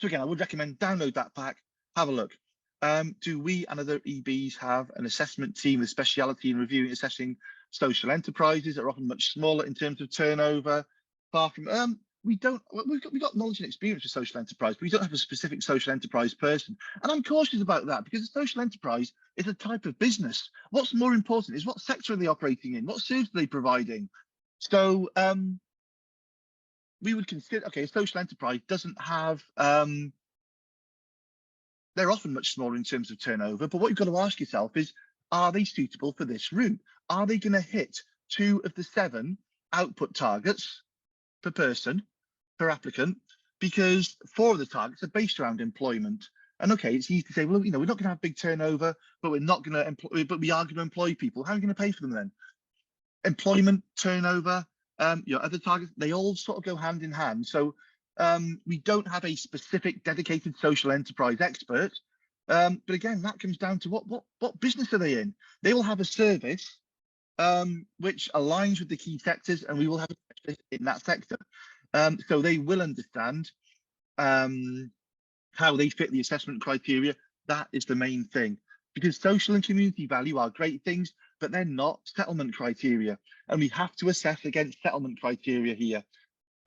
again, I would recommend download that pack, have a look. Do we and other EBs have an assessment team with speciality in reviewing, assessing social enterprises that are often much smaller in terms of turnover? Far from, we don't, we've got knowledge and experience with social enterprise, but we don't have a specific social enterprise person. And I'm cautious about that because a social enterprise is a type of business. What's more important is what sector are they operating in? What service are they providing? So we would consider, okay, a social enterprise doesn't have, they're often much smaller in terms of turnover, but what you've got to ask yourself is, are they suitable for this route? Are they going to hit 2 of the 7 output targets per person, per applicant? Because 4 of the targets are based around employment. And okay, it's easy to say, well, you know, we're not going to have big turnover, but we're not going to employ, but we are going to employ people. How are you going to pay for them then? Employment, turnover, your other targets, they all sort of go hand in hand. So we don't have a specific dedicated social enterprise expert. But again, that comes down to what business are they in? They will have a service which aligns with the key sectors, and we will have a specialist in that sector. So they will understand how they fit the assessment criteria. That is the main thing, because social and community value are great things, but they're not settlement criteria, and we have to assess against settlement criteria here.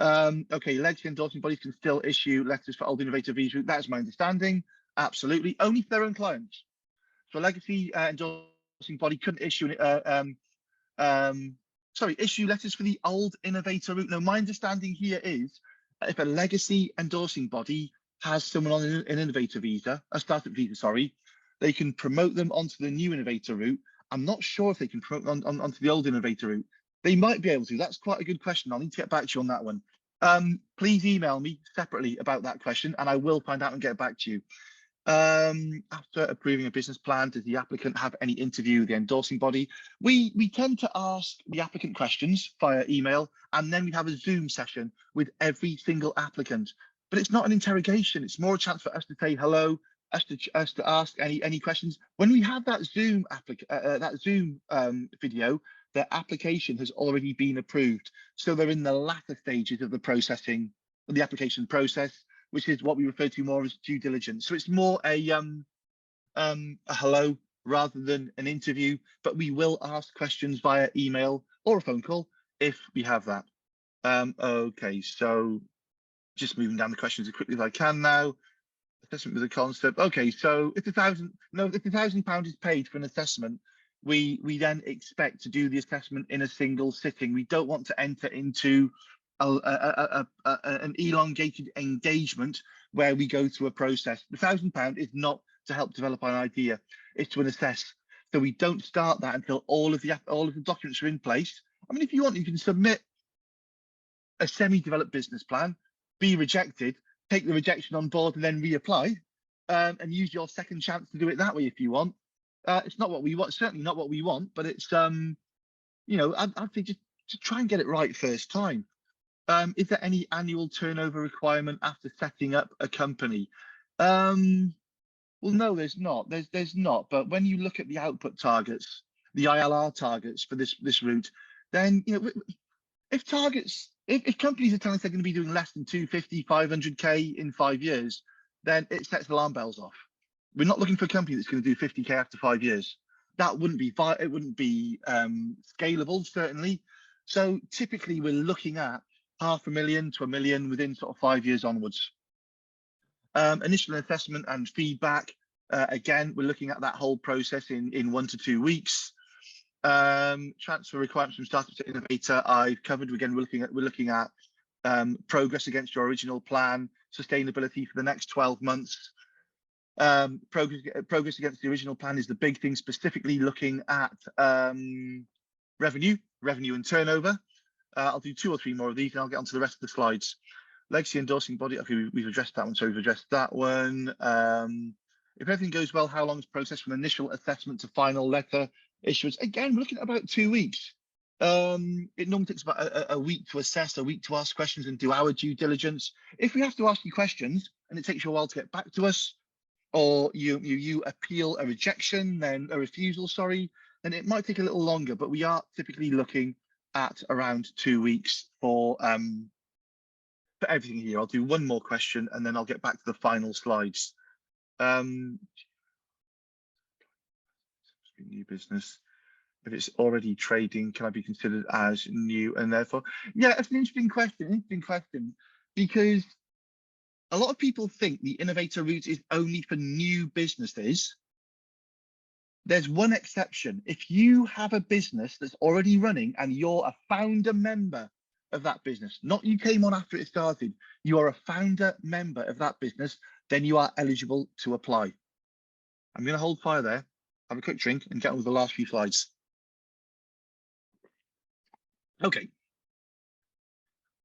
Okay, legacy endorsing bodies can still issue letters for old innovative visa. That is my understanding. Absolutely, only for their own clients. So a legacy endorsing body couldn't issue issue letters for the old innovator route. No, my understanding here is if a legacy endorsing body has someone on an innovator visa, a startup visa, sorry, they can promote them onto the new innovator route. I'm not sure if they can promote them onto the old innovator route. They might be able to. That's quite a good question. I'll need to get back to you on that one. Please email me separately about that question and I will find out and get back to you. After approving a business plan, does the applicant have any interview with the endorsing body? We tend to ask the applicant questions via email, and then we have a Zoom session with every single applicant. But it's not an interrogation. It's more a chance for us to say hello, us to ask any questions. When we have that Zoom video, their application has already been approved, so they're in the latter stages of the application process, which is what we refer to more as due diligence. So it's more a hello rather than an interview, but we will ask questions via email or a phone call if we have that. Okay, so just moving down the questions as quickly as I can now. Assessment with a concept. Okay, so if £1,000 is paid for an assessment, we then expect to do the assessment in a single sitting. We don't want to enter into an elongated engagement where we go through a process. The £1,000 is not to help develop an idea; it's to assess. So we don't start that until all of the documents are in place. I mean, if you want, you can submit a semi-developed business plan, be rejected, take the rejection on board, and then reapply, and use your second chance to do it that way if you want. It's not what we want, certainly not what we want, but it's I'd say just try and get it right first time. Is there any annual turnover requirement after setting up a company? Well, no, there's not. There's not. But when you look at the output targets, the ILR targets for this route, then if companies are telling us they're going to be doing less than 250, 500k in 5 years, then it sets alarm bells off. We're not looking for a company that's going to do 50k after 5 years. That wouldn't be scalable, certainly. So typically we're looking at £500,000 to £1 million within sort of 5 years onwards. Initial assessment and feedback. Again, we're looking at that whole process in 1 to 2 weeks. Transfer requirements from startup to innovator, I've covered. Again, we're looking at progress against your original plan, sustainability for the next 12 months. Progress against the original plan is the big thing, specifically looking at revenue and turnover. I'll do 2 or 3 more of these and I'll get onto the rest of the slides. Legacy endorsing body. Okay, we've addressed that one, so we've addressed that one. If everything goes well, how long is the process from initial assessment to final letter issuance? Again, we're looking at about 2 weeks. It normally takes about a week to assess, a week to ask questions and do our due diligence. If we have to ask you questions and it takes you a while to get back to us, or you appeal a rejection, then a refusal, sorry, then it might take a little longer, but we are typically looking at around 2 weeks for everything here. I'll do one more question and then I'll get back to the final slides. New business. If it's already trading, can I be considered as new? And therefore, yeah, it's an interesting question, because a lot of people think the innovator route is only for new businesses. There's one exception. If you have a business that's already running and you're a founder member of that business, not you came on after it started, you are a founder member of that business, then you are eligible to apply. I'm going to hold fire there, have a quick drink and get on with the last few slides. Okay.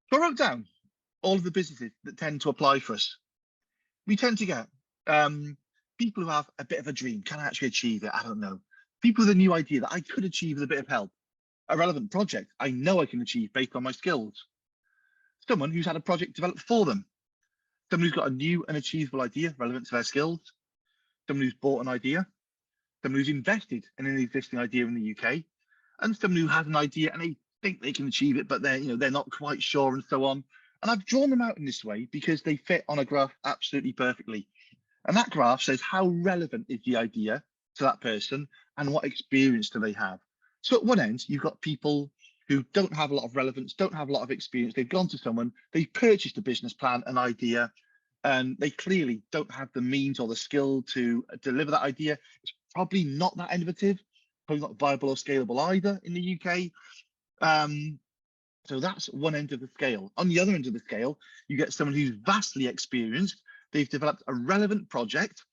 So I wrote down all of the businesses that tend to apply for us. We tend to get people who have a bit of a dream. Can I actually achieve it? I don't know. People with a new idea that I could achieve with a bit of help. A relevant project I know I can achieve based on my skills. Someone who's had a project developed for them. Someone who's got a new and achievable idea relevant to their skills. Someone who's bought an idea. Someone who's invested in an existing idea in the UK. And someone who has an idea and they think they can achieve it, but they're not quite sure, and so on. And I've drawn them out in this way because they fit on a graph absolutely perfectly. And that graph says how relevant is the idea to that person and what experience do they have. So at one end, you've got people who don't have a lot of relevance, don't have a lot of experience. They've gone to someone, they've purchased a business plan, an idea, and they clearly don't have the means or the skill to deliver that idea. It's probably not that innovative, probably not viable or scalable either in the UK. So that's one end of the scale. On the other end of the scale, you get someone who's vastly experienced. They've developed a relevant project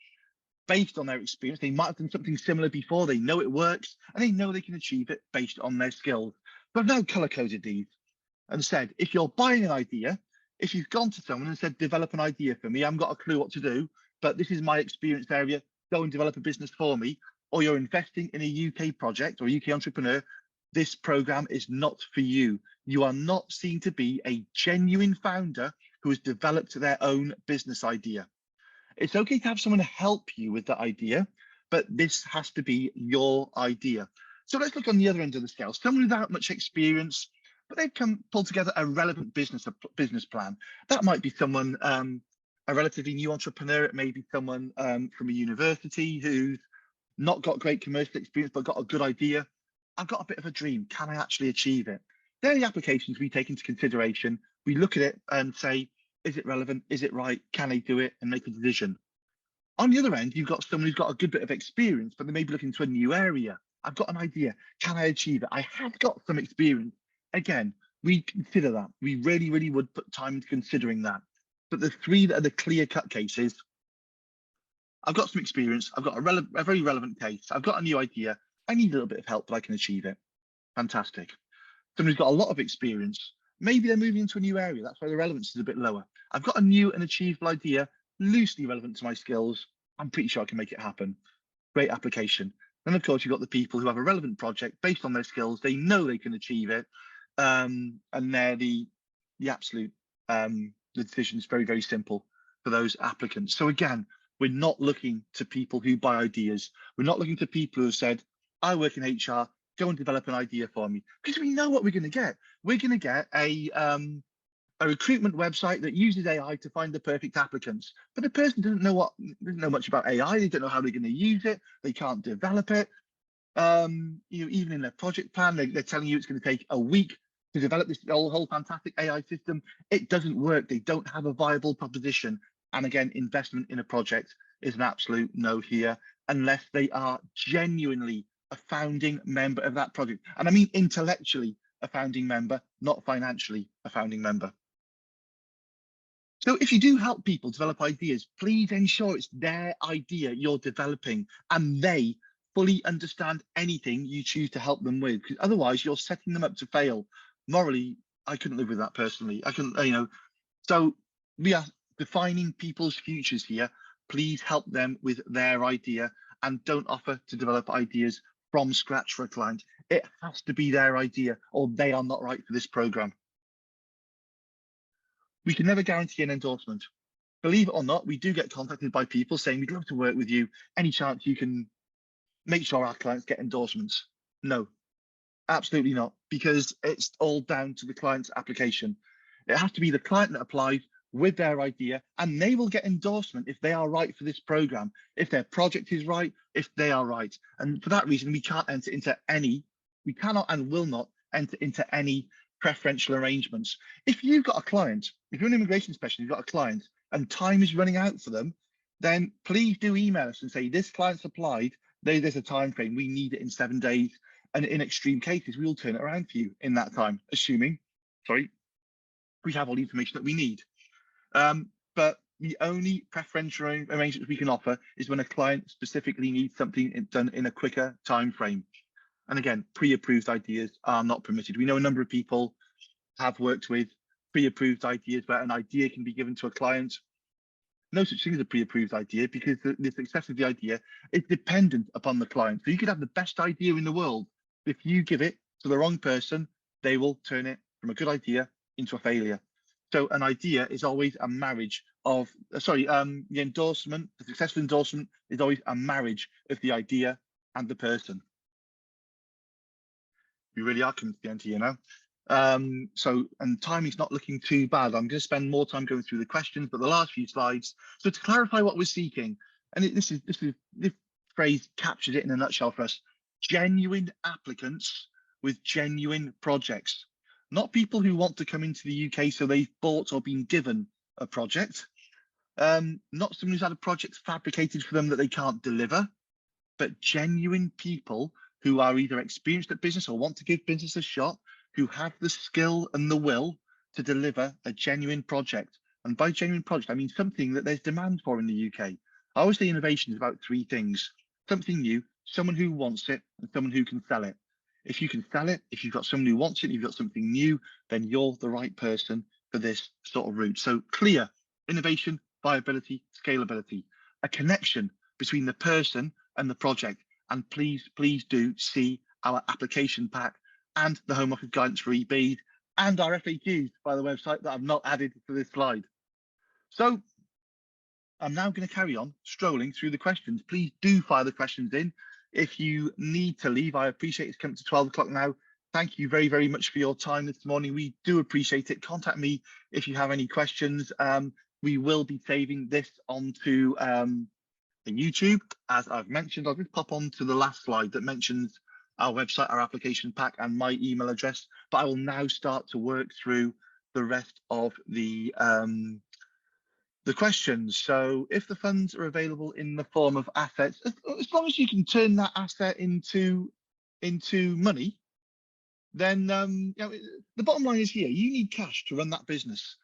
based on their experience. They might have done something similar before. They know it works and they know they can achieve it based on their skills. But I've now color-coded these and said, if you're buying an idea, if you've gone to someone and said, develop an idea for me, I haven't got a clue what to do, but this is my experience area. Go and develop a business for me. Or you're investing in a UK project or a UK entrepreneur, this program is not for you. You are not seen to be a genuine founder who has developed their own business idea. It's okay to have someone help you with that idea, but this has to be your idea. So let's look on the other end of the scale. Someone without much experience, but they've pulled together a relevant business plan. That might be someone, a relatively new entrepreneur. It may be someone from a university who's not got great commercial experience, but got a good idea. I've got a bit of a dream. Can I actually achieve it? They're the applications we take into consideration. We look at it and say, is it relevant? Is it right? Can I do it? And make a decision. On the other end, you've got someone who's got a good bit of experience, but they may be looking to a new area. I've got an idea. Can I achieve it? I have got some experience. Again, we consider that. We really, really would put time into considering that. But the three that are the clear-cut cases, I've got some experience. I've got a very relevant case. I've got a new idea. I need a little bit of help, but I can achieve it. Fantastic. Someone who's got a lot of experience. Maybe they're moving into a new area. That's why the relevance is a bit lower. I've got a new and achievable idea, loosely relevant to my skills. I'm pretty sure I can make it happen. Great application. Then, of course, you've got the people who have a relevant project based on their skills. They know they can achieve it. And they're the absolute, the decision is very, very simple for those applicants. So again, we're not looking to people who buy ideas. We're not looking to people who have said, I work in HR, go and develop an idea for me. Because we know what we're going to get. We're going to get a recruitment website that uses AI to find the perfect applicants. But the person doesn't know much about AI. They don't know how they're going to use it. They can't develop it. Even in their project plan, they're telling you it's going to take a week to develop this whole fantastic AI system. It doesn't work. They don't have a viable proposition. And again, investment in a project is an absolute no here, unless they are genuinely a founding member of that project. And I mean intellectually a founding member, not financially a founding member. So if you do help people develop ideas, please ensure it's their idea you're developing and they fully understand anything you choose to help them with, because otherwise you're setting them up to fail. Morally, I couldn't live with that personally. I couldn't, so we are defining people's futures here. Please help them with their idea and don't offer to develop ideas from scratch for a client. It has to be their idea or they are not right for this program. We can never guarantee an endorsement. Believe it or not, we do get contacted by people saying, we'd love to work with you. Any chance you can make sure our clients get endorsements? No, absolutely not, because it's all down to the client's application. It has to be the client that applies with their idea, and they will get endorsement if they are right for this program, if their project is right, if they are right. And for that reason, we cannot and will not enter into any preferential arrangements. If you've got a client, if you're an immigration specialist, you've got a client and time is running out for them, then please do email us and say, this client's applied, there's a time frame, we need it in 7 days. And in extreme cases, we will turn it around for you in that time, assuming, we have all the information that we need. But the only preferential arrangements we can offer is when a client specifically needs something done in a quicker time frame. And again, pre-approved ideas are not permitted. We know a number of people have worked with pre-approved ideas where an idea can be given to a client. No such thing as a pre-approved idea, because the success of the idea is dependent upon the client. So you could have the best idea in the world. If you give it to the wrong person, they will turn it from a good idea into a failure. So an idea is always a marriage of, the successful endorsement is always a marriage of the idea and the person. We really are coming to the end here now. And timing's not looking too bad. I'm going to spend more time going through the questions, but the last few slides. So to clarify what we're seeking, and this phrase captures it in a nutshell for us: genuine applicants with genuine projects, not people who want to come into the UK so they've bought or been given a project, not someone who's had a project fabricated for them that they can't deliver, but genuine people who are either experienced at business or want to give business a shot, who have the skill and the will to deliver a genuine project. And by genuine project, I mean something that there's demand for in the UK. I always say innovation is about 3 things: something new, someone who wants it, and someone who can sell it. If you can sell it, if you've got someone who wants it, you've got something new, then you're the right person for this sort of route. So clear: innovation, viability, scalability. a connection between the person and the project. And please do see our application pack and the Home Office guidance for EBs and our FAQs by the website that I've not added to this slide. So I'm now going to carry on strolling through the questions. Please do fire the questions in. If you need to leave, I appreciate it's coming to 12 o'clock now. Thank you very, very much for your time this morning. We do appreciate it. Contact me if you have any questions. We will be saving this onto the YouTube, as I've mentioned. I'll just pop on to the last slide that mentions our website, our application pack, and my email address. But I will now start to work through the rest of the questions. So if the funds are available in the form of assets, as long as you can turn that asset into money, then the bottom line is here, you need cash to run that business.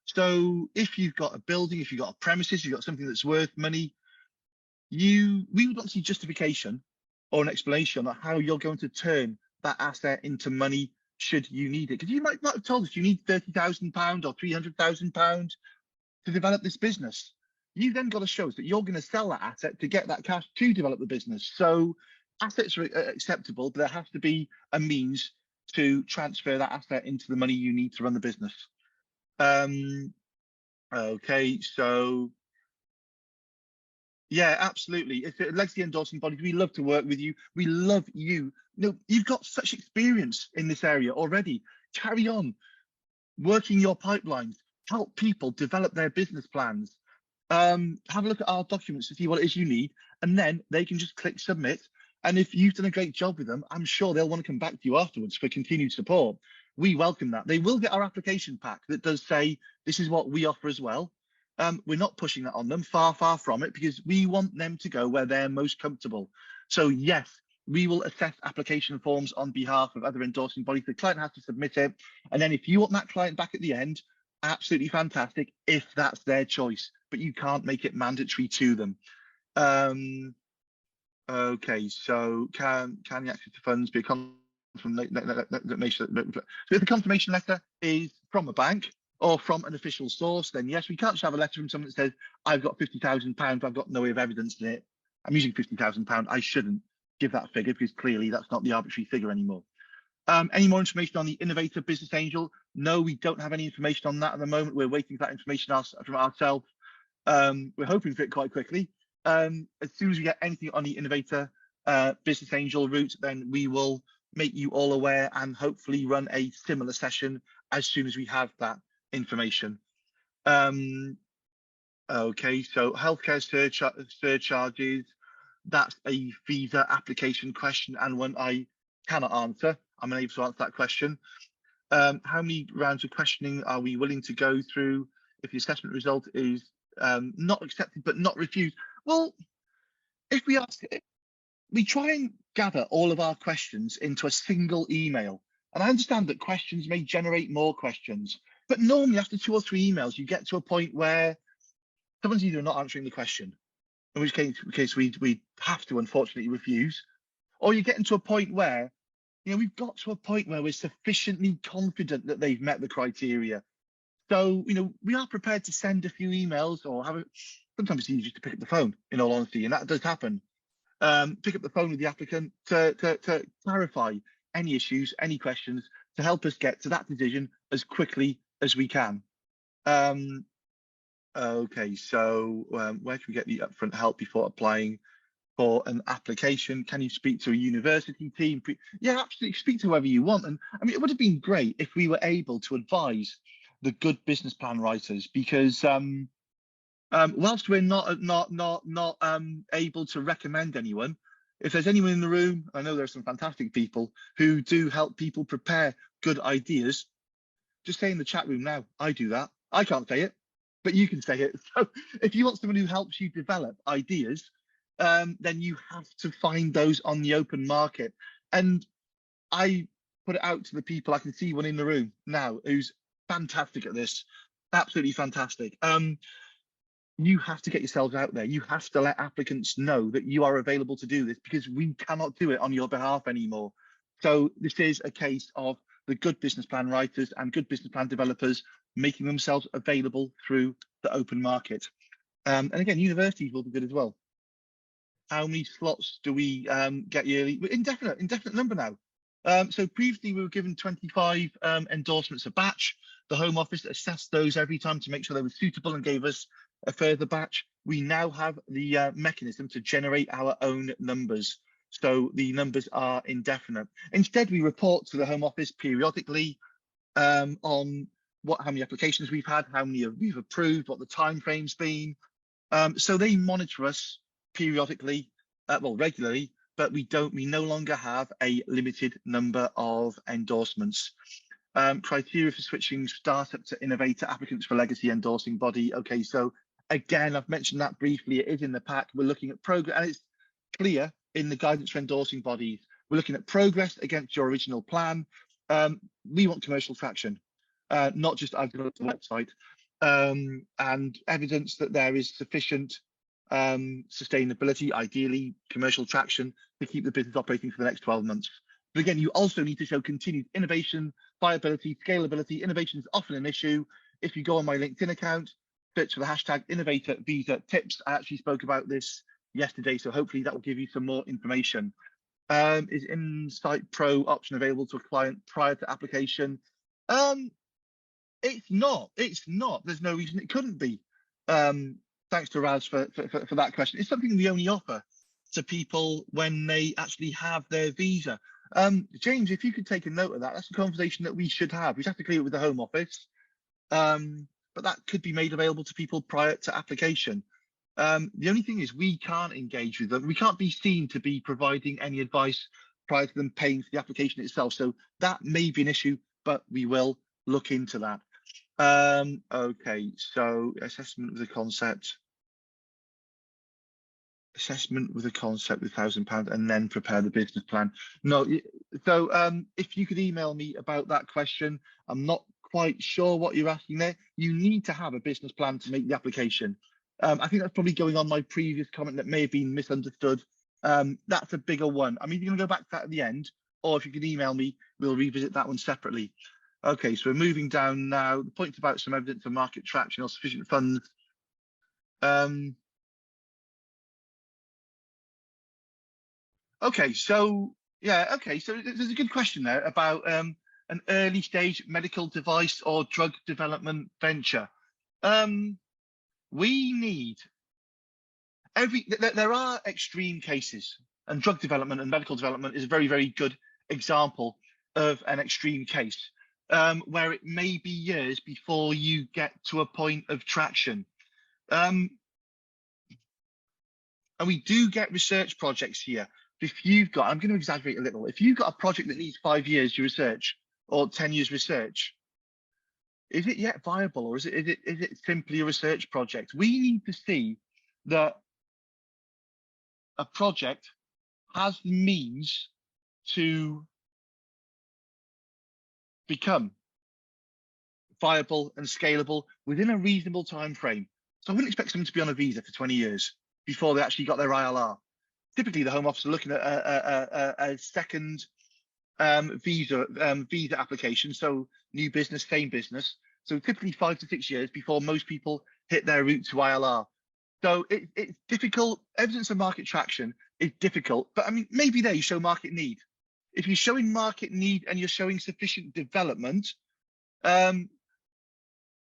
So if you've got a building, if you've got a premises, you've got something that's worth money, we would want to see justification or an explanation on how you're going to turn that asset into money should you need it. Because you might not have told us you need £30,000 or £300,000 to develop this business. You then got to show us that you're going to sell that asset to get that cash to develop the business. So assets are acceptable, but there has to be a means to transfer that asset into the money you need to run the business. Okay, so yeah, absolutely. It's a legacy endorsing bodies. We love to work with you. We love you. No, you've got such experience in this area already. Carry on working your pipelines. Help people develop their business plans. Have a look at our documents to see what it is you need, and then they can just click submit. And if you've done a great job with them, I'm sure they'll want to come back to you afterwards for continued support. We welcome that. They will get our application pack that does say this is what we offer as well. We're not pushing that on them, far from it, because we want them to go where they're most comfortable. So yes, we will assess application forms on behalf of other endorsing bodies. The client has to submit it. And then if you want that client back at the end, absolutely fantastic, if that's their choice, but you can't make it mandatory to them. Okay, so can the access to funds be a confirmation? So if the confirmation letter is from a bank or from an official source, then yes, we can't just have a letter from someone that says, I've got £50,000, I've got no way of evidence in it. I'm using £50,000. I shouldn't give that figure because clearly that's not the arbitrary figure anymore. Any more information on the Innovator Business Angel? No, we don't have any information on that at the moment. We're waiting for that information from ourselves. We're hoping for it quite quickly. As soon as we get anything on the Innovator Business Angel route, then we will make you all aware and hopefully run a similar session as soon as we have that information. Okay, so healthcare surcharges, that's a visa application question and one I cannot answer. I'm unable to answer that question. How many rounds of questioning are we willing to go through if the assessment result is not accepted but not refused? Well, if we try and gather all of our questions into a single email. And I understand that questions may generate more questions, but normally after 2 or 3 emails, you get to a point where someone's either not answering the question, in which case we have to unfortunately refuse, or you get into a point where, we've got to a point where we're sufficiently confident that they've met the criteria. So, we are prepared to send a few emails or sometimes it's easier to pick up the phone, in all honesty, and that does happen. Pick up the phone with the applicant to clarify any issues, any questions, to help us get to that decision as quickly as we can. Okay, so where can we get the upfront help before applying for an application? Can you speak to a university team? Yeah, absolutely, speak to whoever you want. And I mean, it would have been great if we were able to advise the good business plan writers, because whilst we're not able to recommend anyone, if there's anyone in the room, I know there's some fantastic people who do help people prepare good ideas. Just say in the chat room now, I do that. I can't say it, but you can say it. So if you want someone who helps you develop ideas, then you have to find those on the open market. And I put it out to the people. I can see one in the room now who's fantastic at this, absolutely fantastic. You have to get yourselves out there. You have to let applicants know that you are available to do this, because we cannot do it on your behalf anymore. So this is a case of the good business plan writers and good business plan developers making themselves available through the open market. And again, universities will be good as well. How many slots do we get yearly? Indefinite number now. So previously we were given 25 endorsements a batch. The Home Office assessed those every time to make sure they were suitable and gave us a further batch. We now have the mechanism to generate our own numbers. So the numbers are indefinite. Instead, we report to the Home Office periodically on how many applications we've had, how many we've approved, what the time frame's been. So they monitor us periodically, well, regularly, but we no longer have a limited number of endorsements. Criteria for switching startup to innovator applicants for legacy endorsing body. Okay, so again, I've mentioned that briefly. It is in the pack. We're looking at progress, and it's clear in the guidance for endorsing bodies. We're looking at progress against your original plan. We want commercial traction, not just I've developed a website, and evidence that there is sufficient sustainability, ideally commercial traction, to keep the business operating for the next 12 months. But again, you also need to show continued innovation, viability, scalability. Innovation is often an issue. If you go on my LinkedIn account, search for the hashtag Innovator Visa Tips. I actually spoke about this yesterday, so hopefully that will give you some more information. Is Insight Pro option available to a client prior to application? It's not. There's no reason it couldn't be. Thanks to Raz for that question. It's something we only offer to people when they actually have their visa. James, if you could take a note of that, that's a conversation that we should have. We'd have to clear it with the Home Office, but that could be made available to people prior to application. The only thing is we can't engage with them. We can't be seen to be providing any advice prior to them paying for the application itself. So that may be an issue, but we will look into that. Okay, so assessment with a concept. Assessment with a concept with £1,000 and then prepare the business plan. No, so if you could email me about that question, I'm not quite sure what you're asking there. You need to have a business plan to make the application. I think that's probably going on my previous comment that may have been misunderstood. That's a bigger one. I mean, you're going to go back to that at the end, or if you can email me, we'll revisit that one separately. Okay, so we're moving down now. The point's about some evidence of market traction or sufficient funds. Okay, so yeah, okay, so there's a good question there about an early stage medical device or drug development venture. We need there are extreme cases, and drug development and medical development is a very, very good example of an extreme case, where it may be years before you get to a point of traction. And we do get research projects here. If you've got, I'm going to exaggerate a little, if you've got a project that needs 5 years to research or 10 years research, is it yet viable, or is it simply a research project? We need to see that a project has the means to become viable and scalable within a reasonable time frame. So I wouldn't expect someone to be on a visa for 20 years before they actually got their ILR. Typically, the Home Office are looking at a second visa application, so new business, same business. So typically 5 to 6 years before most people hit their route to ILR. So it's difficult. Evidence of market traction is difficult, but I mean, maybe there you show market need. If you're showing market need and you're showing sufficient development, and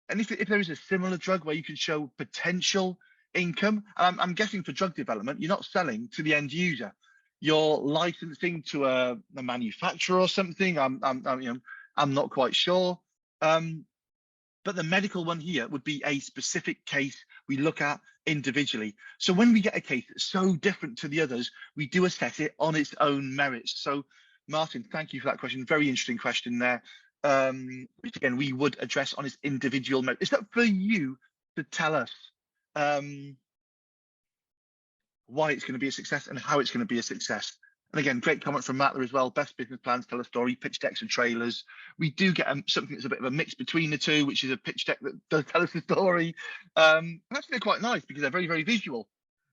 if there is a similar drug where you can show potential income, I'm guessing for drug development, you're not selling to the end user. You're licensing to a manufacturer or something. I'm not quite sure. But the medical one here would be a specific case we look at individually. So when we get a case that's so different to the others, we do assess it on its own merits. So Martin, thank you for that question. Very interesting question there. Which again, we would address on its individual merit. It's up for you to tell us why it's going to be a success and how it's going to be a success. And again, great comment from Matt there as well. Best business plans tell a story, pitch decks and trailers. We do get something that's a bit of a mix between the two, which is a pitch deck that does tell us a story. And actually they're quite nice because they're very, very visual.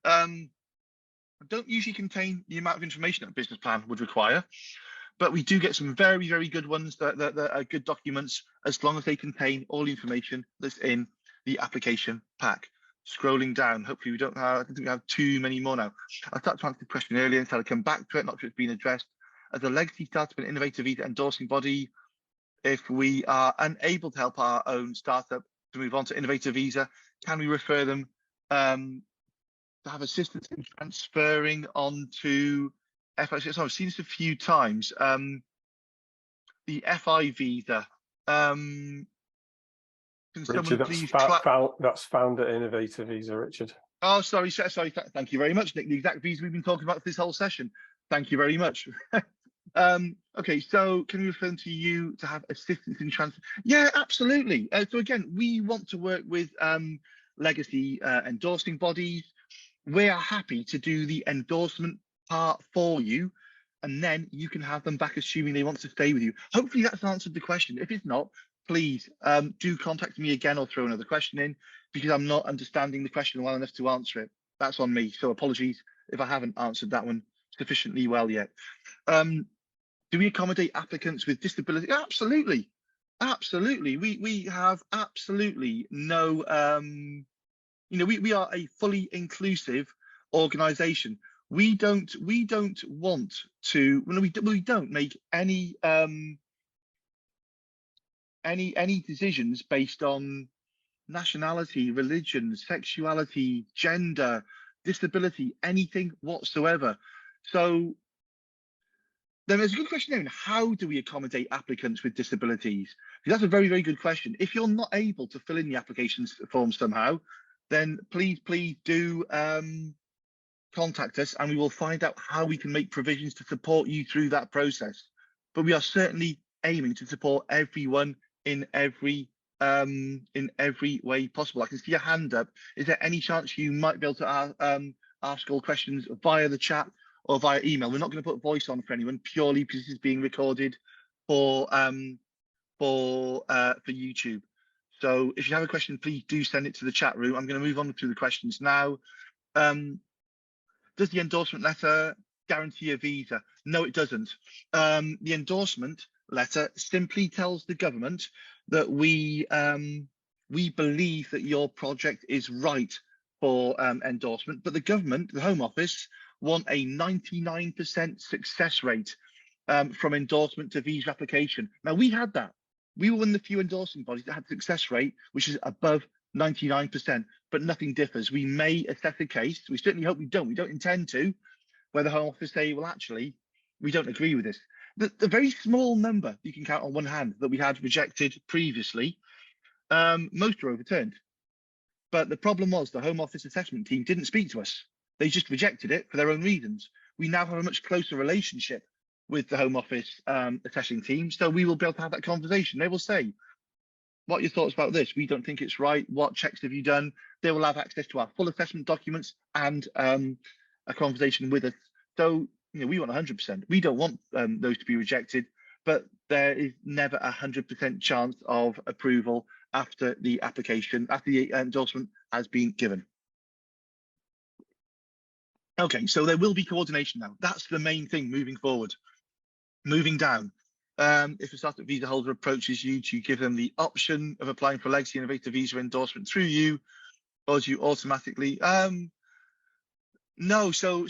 Don't usually contain the amount of information that a business plan would require, but we do get some very, very good ones that are good documents as long as they contain all the information that's in the application pack. Scrolling down, hopefully we don't have, I don't think we have too many more now. I started to answer the question earlier and said I'll come back to it, not sure it's been addressed. As a legacy startup and innovative visa endorsing body, if we are unable to help our own startup to move on to innovative visa, can we refer them to have assistance in transferring onto FI? So I've seen this a few times. The FI visa. Can Richard, someone please that's found at Innovator Visa, Richard. Oh, sorry. Thank you very much, Nick. The exact visa we've been talking about for this whole session. Thank you very much. Okay, so can we refer to you to have assistance in transfer? Yeah, absolutely. So again, we want to work with legacy endorsing bodies. We are happy to do the endorsement part for you, and then you can have them back, assuming they want to stay with you. Hopefully that's answered the question. If it's not, please do contact me again or throw another question in, because I'm not understanding the question well enough to answer it. That's on me. So apologies if I haven't answered that one sufficiently well yet. Do we accommodate applicants with disability? Absolutely. Absolutely. We have absolutely no, we are a fully inclusive organization. We don't want to, we don't make any decisions based on nationality, religion, sexuality, gender, disability, anything whatsoever. So then there's a good question there. How do we accommodate applicants with disabilities? Because that's a very, very good question. If you're not able to fill in the application form somehow, then please do contact us, and we will find out how we can make provisions to support you through that process. But we are certainly aiming to support everyone in every way possible. I can see a hand up. Is there any chance you might be able to ask all questions via the chat or via email? We're not going to put voice on for anyone, purely because this is being recorded for YouTube. So if you have a question, please do send it to the chat room. I'm going to move on to the questions now. Does the endorsement letter guarantee a visa? No, it doesn't. The endorsement letter simply tells the government that we believe that your project is right for endorsement, but the government, the Home Office, want a 99% success rate from endorsement to visa application. Now, we had that. We were one of the few endorsing bodies that had success rate, which is above 99%, but nothing differs. We may assess a case. We certainly hope we don't. We don't intend to, where the Home Office say, well, actually, we don't agree with this. The very small number you can count on one hand that we had rejected previously, most were overturned. But the problem was the Home Office assessment team didn't speak to us. They just rejected it for their own reasons. We now have a much closer relationship with the Home Office assessing team, so we will be able to have that conversation. They will say, what are your thoughts about this? We don't think it's right. What checks have you done? They will have access to our full assessment documents and a conversation with us. So, we want 100%. We don't want those to be rejected, but there is never 100% chance of approval after the application, after the endorsement has been given. Okay, so there will be coordination now. That's the main thing moving forward. Moving down, if a startup visa holder approaches you to give them the option of applying for legacy innovator visa endorsement through you, or do you automatically? No, so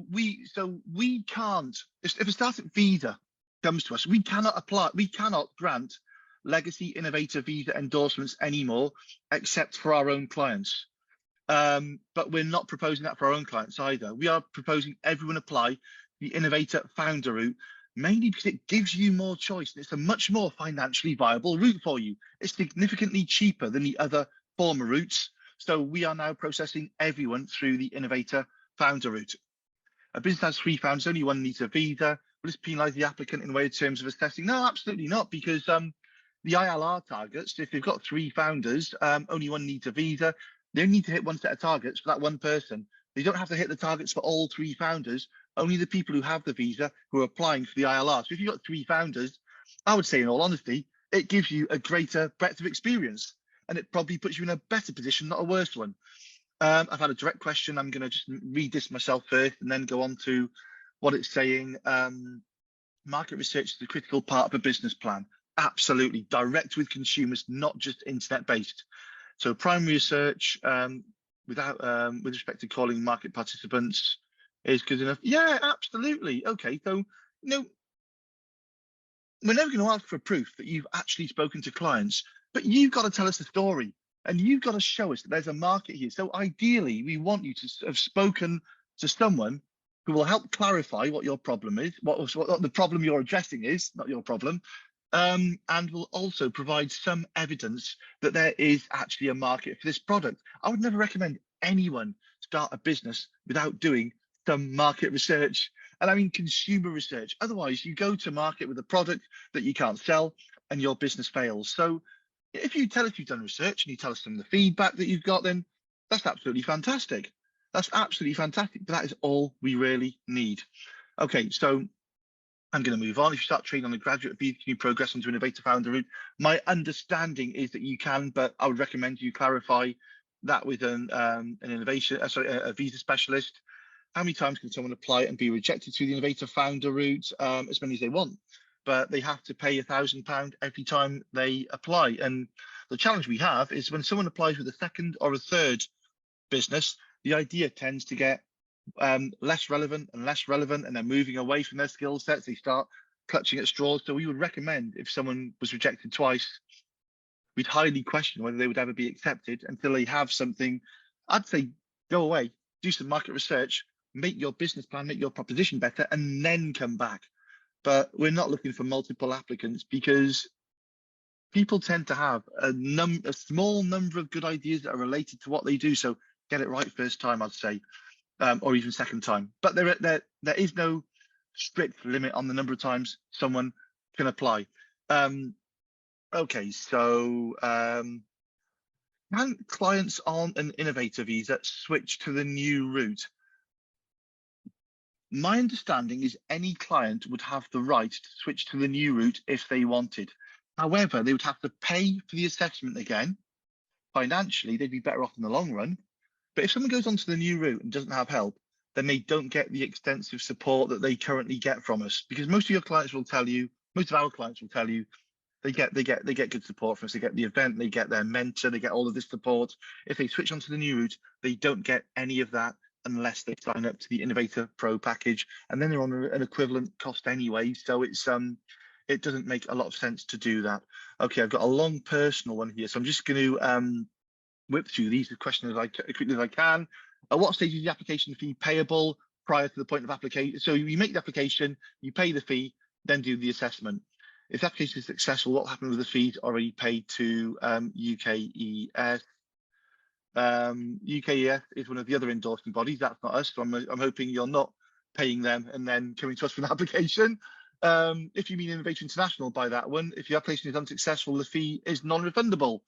we can't. If a startup visa comes to us, we cannot apply. We cannot grant legacy innovator visa endorsements anymore, except for our own clients. But we're not proposing that for our own clients either. We are proposing everyone apply the innovator founder route, mainly because it gives you more choice. It's a much more financially viable route for you. It's significantly cheaper than the other former routes. So we are now processing everyone through the innovator founder route. A business has 3 founders, only one needs a visa. Will this penalise the applicant in the way in terms of assessing? No, absolutely not, because the ILR targets, if they've got 3 founders, only one needs a visa. They only need to hit one set of targets for that one person. They don't have to hit the targets for all 3 founders, only the people who have the visa who are applying for the ILR. So if you've got 3 founders, I would say in all honesty, it gives you a greater breadth of experience, and it probably puts you in a better position, not a worse one. I've had a direct question. I'm going to just read this myself first and then go on to what it's saying. Market research is a critical part of a business plan. Absolutely. Direct with consumers, not just internet based. So primary research, without with respect to calling market participants is good enough? Yeah, absolutely. Okay, so we're never going to ask for proof that you've actually spoken to clients, but you've got to tell us the story and you've got to show us that there's a market here. So ideally, we want you to have spoken to someone who will help clarify what your problem is, what the problem you're addressing is, not your problem, and will also provide some evidence that there is actually a market for this product. I would never recommend anyone start a business without doing some market research. And I mean consumer research. Otherwise, you go to market with a product that you can't sell and your business fails. So if you tell us you've done research and you tell us some of the feedback that you've got, then that's absolutely fantastic. That's absolutely fantastic. But that is all we really need. Okay, so I'm going to move on. If you start training on a graduate visa, can you progress onto Innovator founder route? My understanding is that you can, but I would recommend you clarify that with an innovation, a visa specialist. How many times can someone apply and be rejected through the Innovator founder route? As many as they want, but they have to pay £1,000 every time they apply. And the challenge we have is when someone applies with a second or a third business, the idea tends to get less relevant, and they're moving away from their skill sets. They start clutching at straws. So we would recommend, if someone was rejected twice, we'd highly question whether they would ever be accepted until they have something. I'd say go away, do some market research, make your business plan, make your proposition better, and then come back. But we're not looking for multiple applicants because people tend to have a small number of good ideas that are related to what they do. So get it right first time, I'd say, or even second time. But there is no strict limit on the number of times someone can apply. Okay, so can clients on an Innovator visa switch to the new route? My understanding is any client would have the right to switch to the new route if they wanted. However, they would have to pay for the assessment again. Financially, they'd be better off in the long run. But if someone goes onto the new route and doesn't have help, then they don't get the extensive support that they currently get from us. Because most of your clients will tell you, most of our clients will tell you, they get good support from us. They get the event, they get their mentor, they get all of this support. If they switch onto the new route, they don't get any of that unless they sign up to the Innovator Pro package, and then they're on an equivalent cost anyway. So it doesn't make a lot of sense to do that. Okay, I've got a long personal one here, so I'm just going to whip through these questions as quickly as I can. At what stage is the application fee payable prior to the point of application? So you make the application, you pay the fee, then do the assessment. If the application is successful, what will happen with the fees already paid to UKES? UKES is one of the other endorsing bodies. That's not us. So I'm hoping you're not paying them and then coming to us for an application. If you mean Innovator International by that one, if your application is unsuccessful, the fee is non-refundable.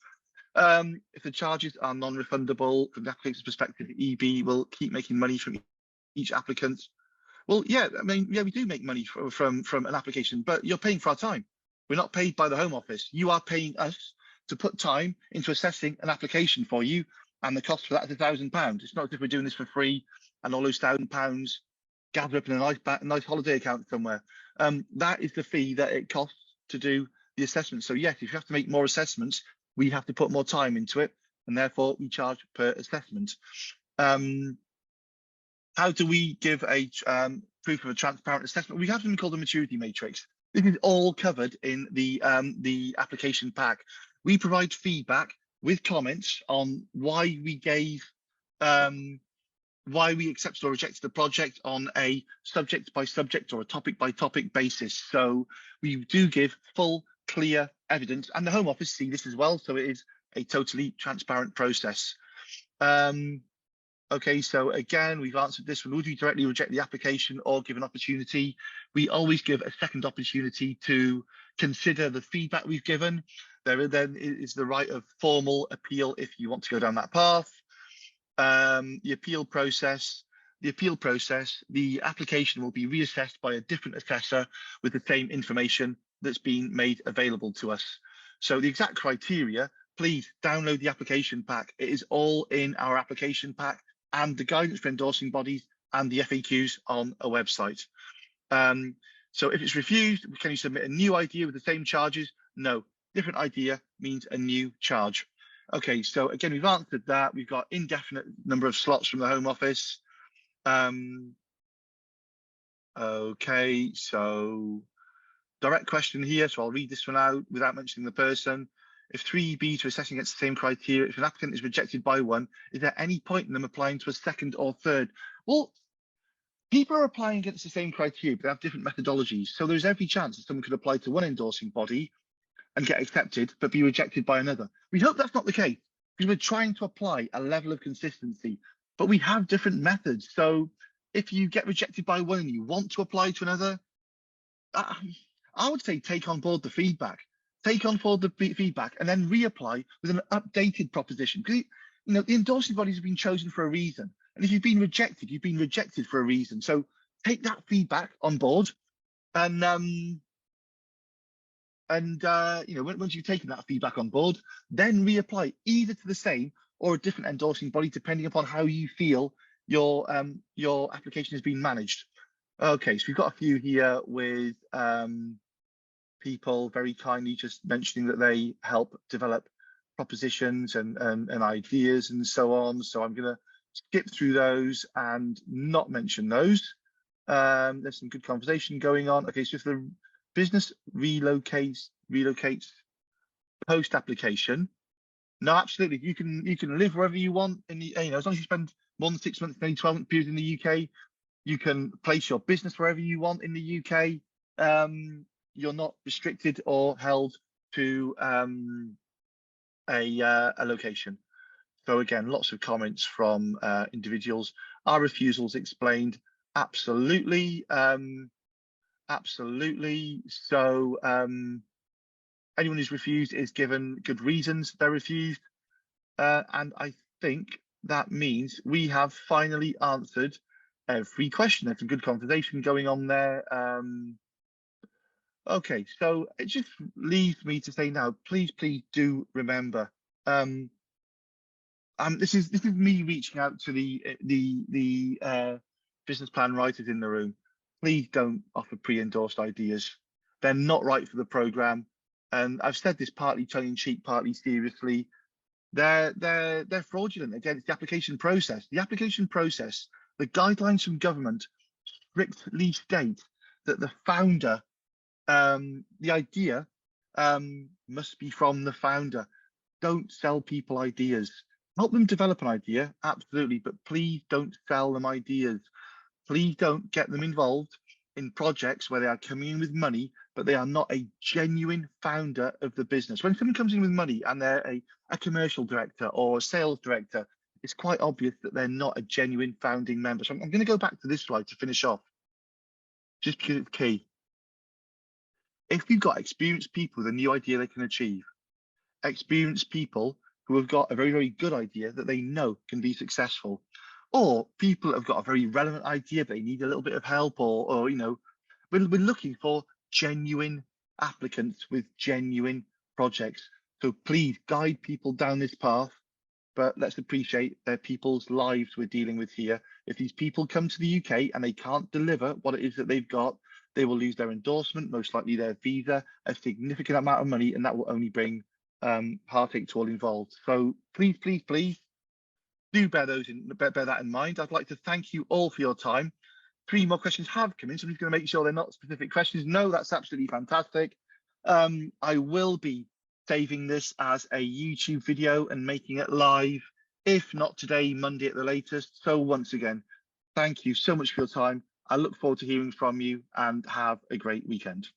If the charges are non-refundable from the application's perspective, EB will keep making money from each applicant. Well, yeah, I mean, yeah, we do make money from an application, but you're paying for our time. We're not paid by the Home Office. You are paying us to put time into assessing an application for you, and the cost for that is £1,000. It's not as if we're doing this for free and all those £1,000 gather up in a nice holiday account somewhere. That is the fee that it costs to do the assessment. So yes, if you have to make more assessments, we have to put more time into it, and therefore we charge per assessment. How do we give a proof of a transparent assessment? We have something called a maturity matrix. This is all covered in the application pack. We provide feedback with comments on why we gave, why we accepted or rejected the project on a subject by subject or a topic by topic basis. So we do give full, clear evidence, and the Home Office see this as well. So it is a totally transparent process. Okay, so again, we've answered this one. Would you directly reject the application or give an opportunity? We always give a second opportunity to consider the feedback we've given. There then is the right of formal appeal if you want to go down that path. The appeal process, the application will be reassessed by a different assessor with the same information that's been made available to us. So the exact criteria, please download the application pack. It is all in our application pack and the guidance for endorsing bodies and the FAQs on a website. So if it's refused, can you submit a new idea with the same charges? No, different idea means a new charge. Okay, so again, we've answered that. We've got indefinite number of slots from the Home Office. Okay, so direct question here, so I'll read this one out without mentioning the person. If 3Bs are assessing against the same criteria, if an applicant is rejected by one, is there any point in them applying to a second or third? Well, people are applying against the same criteria, but they have different methodologies. So there's every chance that someone could apply to one endorsing body and get accepted, but be rejected by another. We hope that's not the case, because we're trying to apply a level of consistency, but we have different methods. So if you get rejected by one and you want to apply to another, I would say take on board the feedback. Take on board the feedback and then reapply with an updated proposition. Because the endorsing bodies have been chosen for a reason, and if you've been rejected, you've been rejected for a reason. So take that feedback on board, and once you've taken that feedback on board, then reapply either to the same or a different endorsing body, depending upon how you feel your application has been managed. Okay, so we've got a few here with people very kindly just mentioning that they help develop propositions and ideas and so on. So I'm going to skip through those and not mention those. There's some good conversation going on. Okay, so if the business relocates post application, no, absolutely, you can live wherever you want in the, as long as you spend more than 6 months in any 12-month period in the UK. You can place your business wherever you want in the UK. You're not restricted or held to a location. So again, lots of comments from individuals. Are refusals explained? Absolutely, absolutely. So anyone who's refused is given good reasons they're refused, and I think that means we have finally answered every question. There's some good conversation going on there. Okay, so it just leaves me to say now, please do remember, this is me reaching out to the business plan writers in the room. Please don't offer pre-endorsed ideas. They're not right for the program, and I've said this partly tongue in cheek, partly seriously. They're fraudulent. Again, it's the application process. The application process, the guidelines from government strictly state that the founder, the idea must be from the founder. Don't sell people ideas. Help them develop an idea, absolutely, but please don't sell them ideas. Please don't get them involved in projects where they are coming in with money, but they are not a genuine founder of the business. When someone comes in with money and they're a commercial director or a sales director, it's quite obvious that they're not a genuine founding member. So I'm going to go back to this slide to finish off, just because it's key. If you've got experienced people with a new idea they can achieve, experienced people who have got a very, very good idea that they know can be successful, or people that have got a very relevant idea but they need a little bit of help, or we're looking for genuine applicants with genuine projects. So please guide people down this path, but let's appreciate they're people's lives we're dealing with here. If these people come to the UK and they can't deliver what it is that they've got, they will lose their endorsement, most likely their visa, a significant amount of money, and that will only bring heartache to all involved. So please do bear that in mind. I'd like to thank you all for your time. 3 more questions have come in, so I'm just going to make sure they're not specific questions. No, that's absolutely fantastic. I will be saving this as a YouTube video and making it live, if not today, Monday at the latest. So once again, thank you so much for your time. I look forward to hearing from you, and have a great weekend.